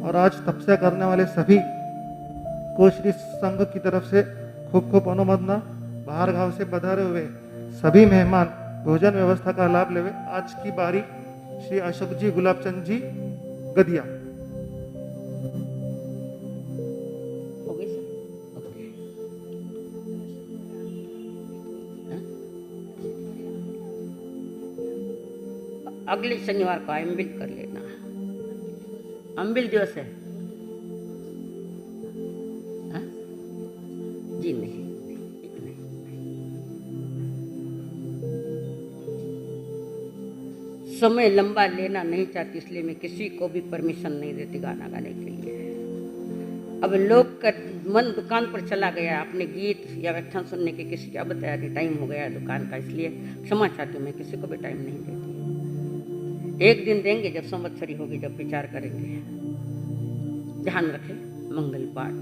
और आज तपस्या करने वाले सभी को श्री संघ की तरफ से खूब खूब अनुमोदना। बाहर गांव से पधारे हुए सभी मेहमान भोजन व्यवस्था का लाभ लेवे। आज की बारी श्री अशोक जी गुलाबचंद जी गदिया।
हो गई सर? ओके। अगले शनिवार को अम्बिल कर लेना। अम्बिल दिवस है? हाँ? जी नहीं, समय लंबा लेना नहीं चाहती, इसलिए मैं किसी को भी परमिशन नहीं देती गाना गाने के लिए। अब लोग का मन दुकान पर चला गया अपने गीत या व्याख्यान सुनने के, किसी क्या बताया कि टाइम हो गया है दुकान का, इसलिए क्षमा चाहती हूँ, मैं किसी को भी टाइम नहीं देती। एक दिन देंगे जब संवत्सरी होगी, जब विचार करेंगे। ध्यान रखें। मंगल पाठ।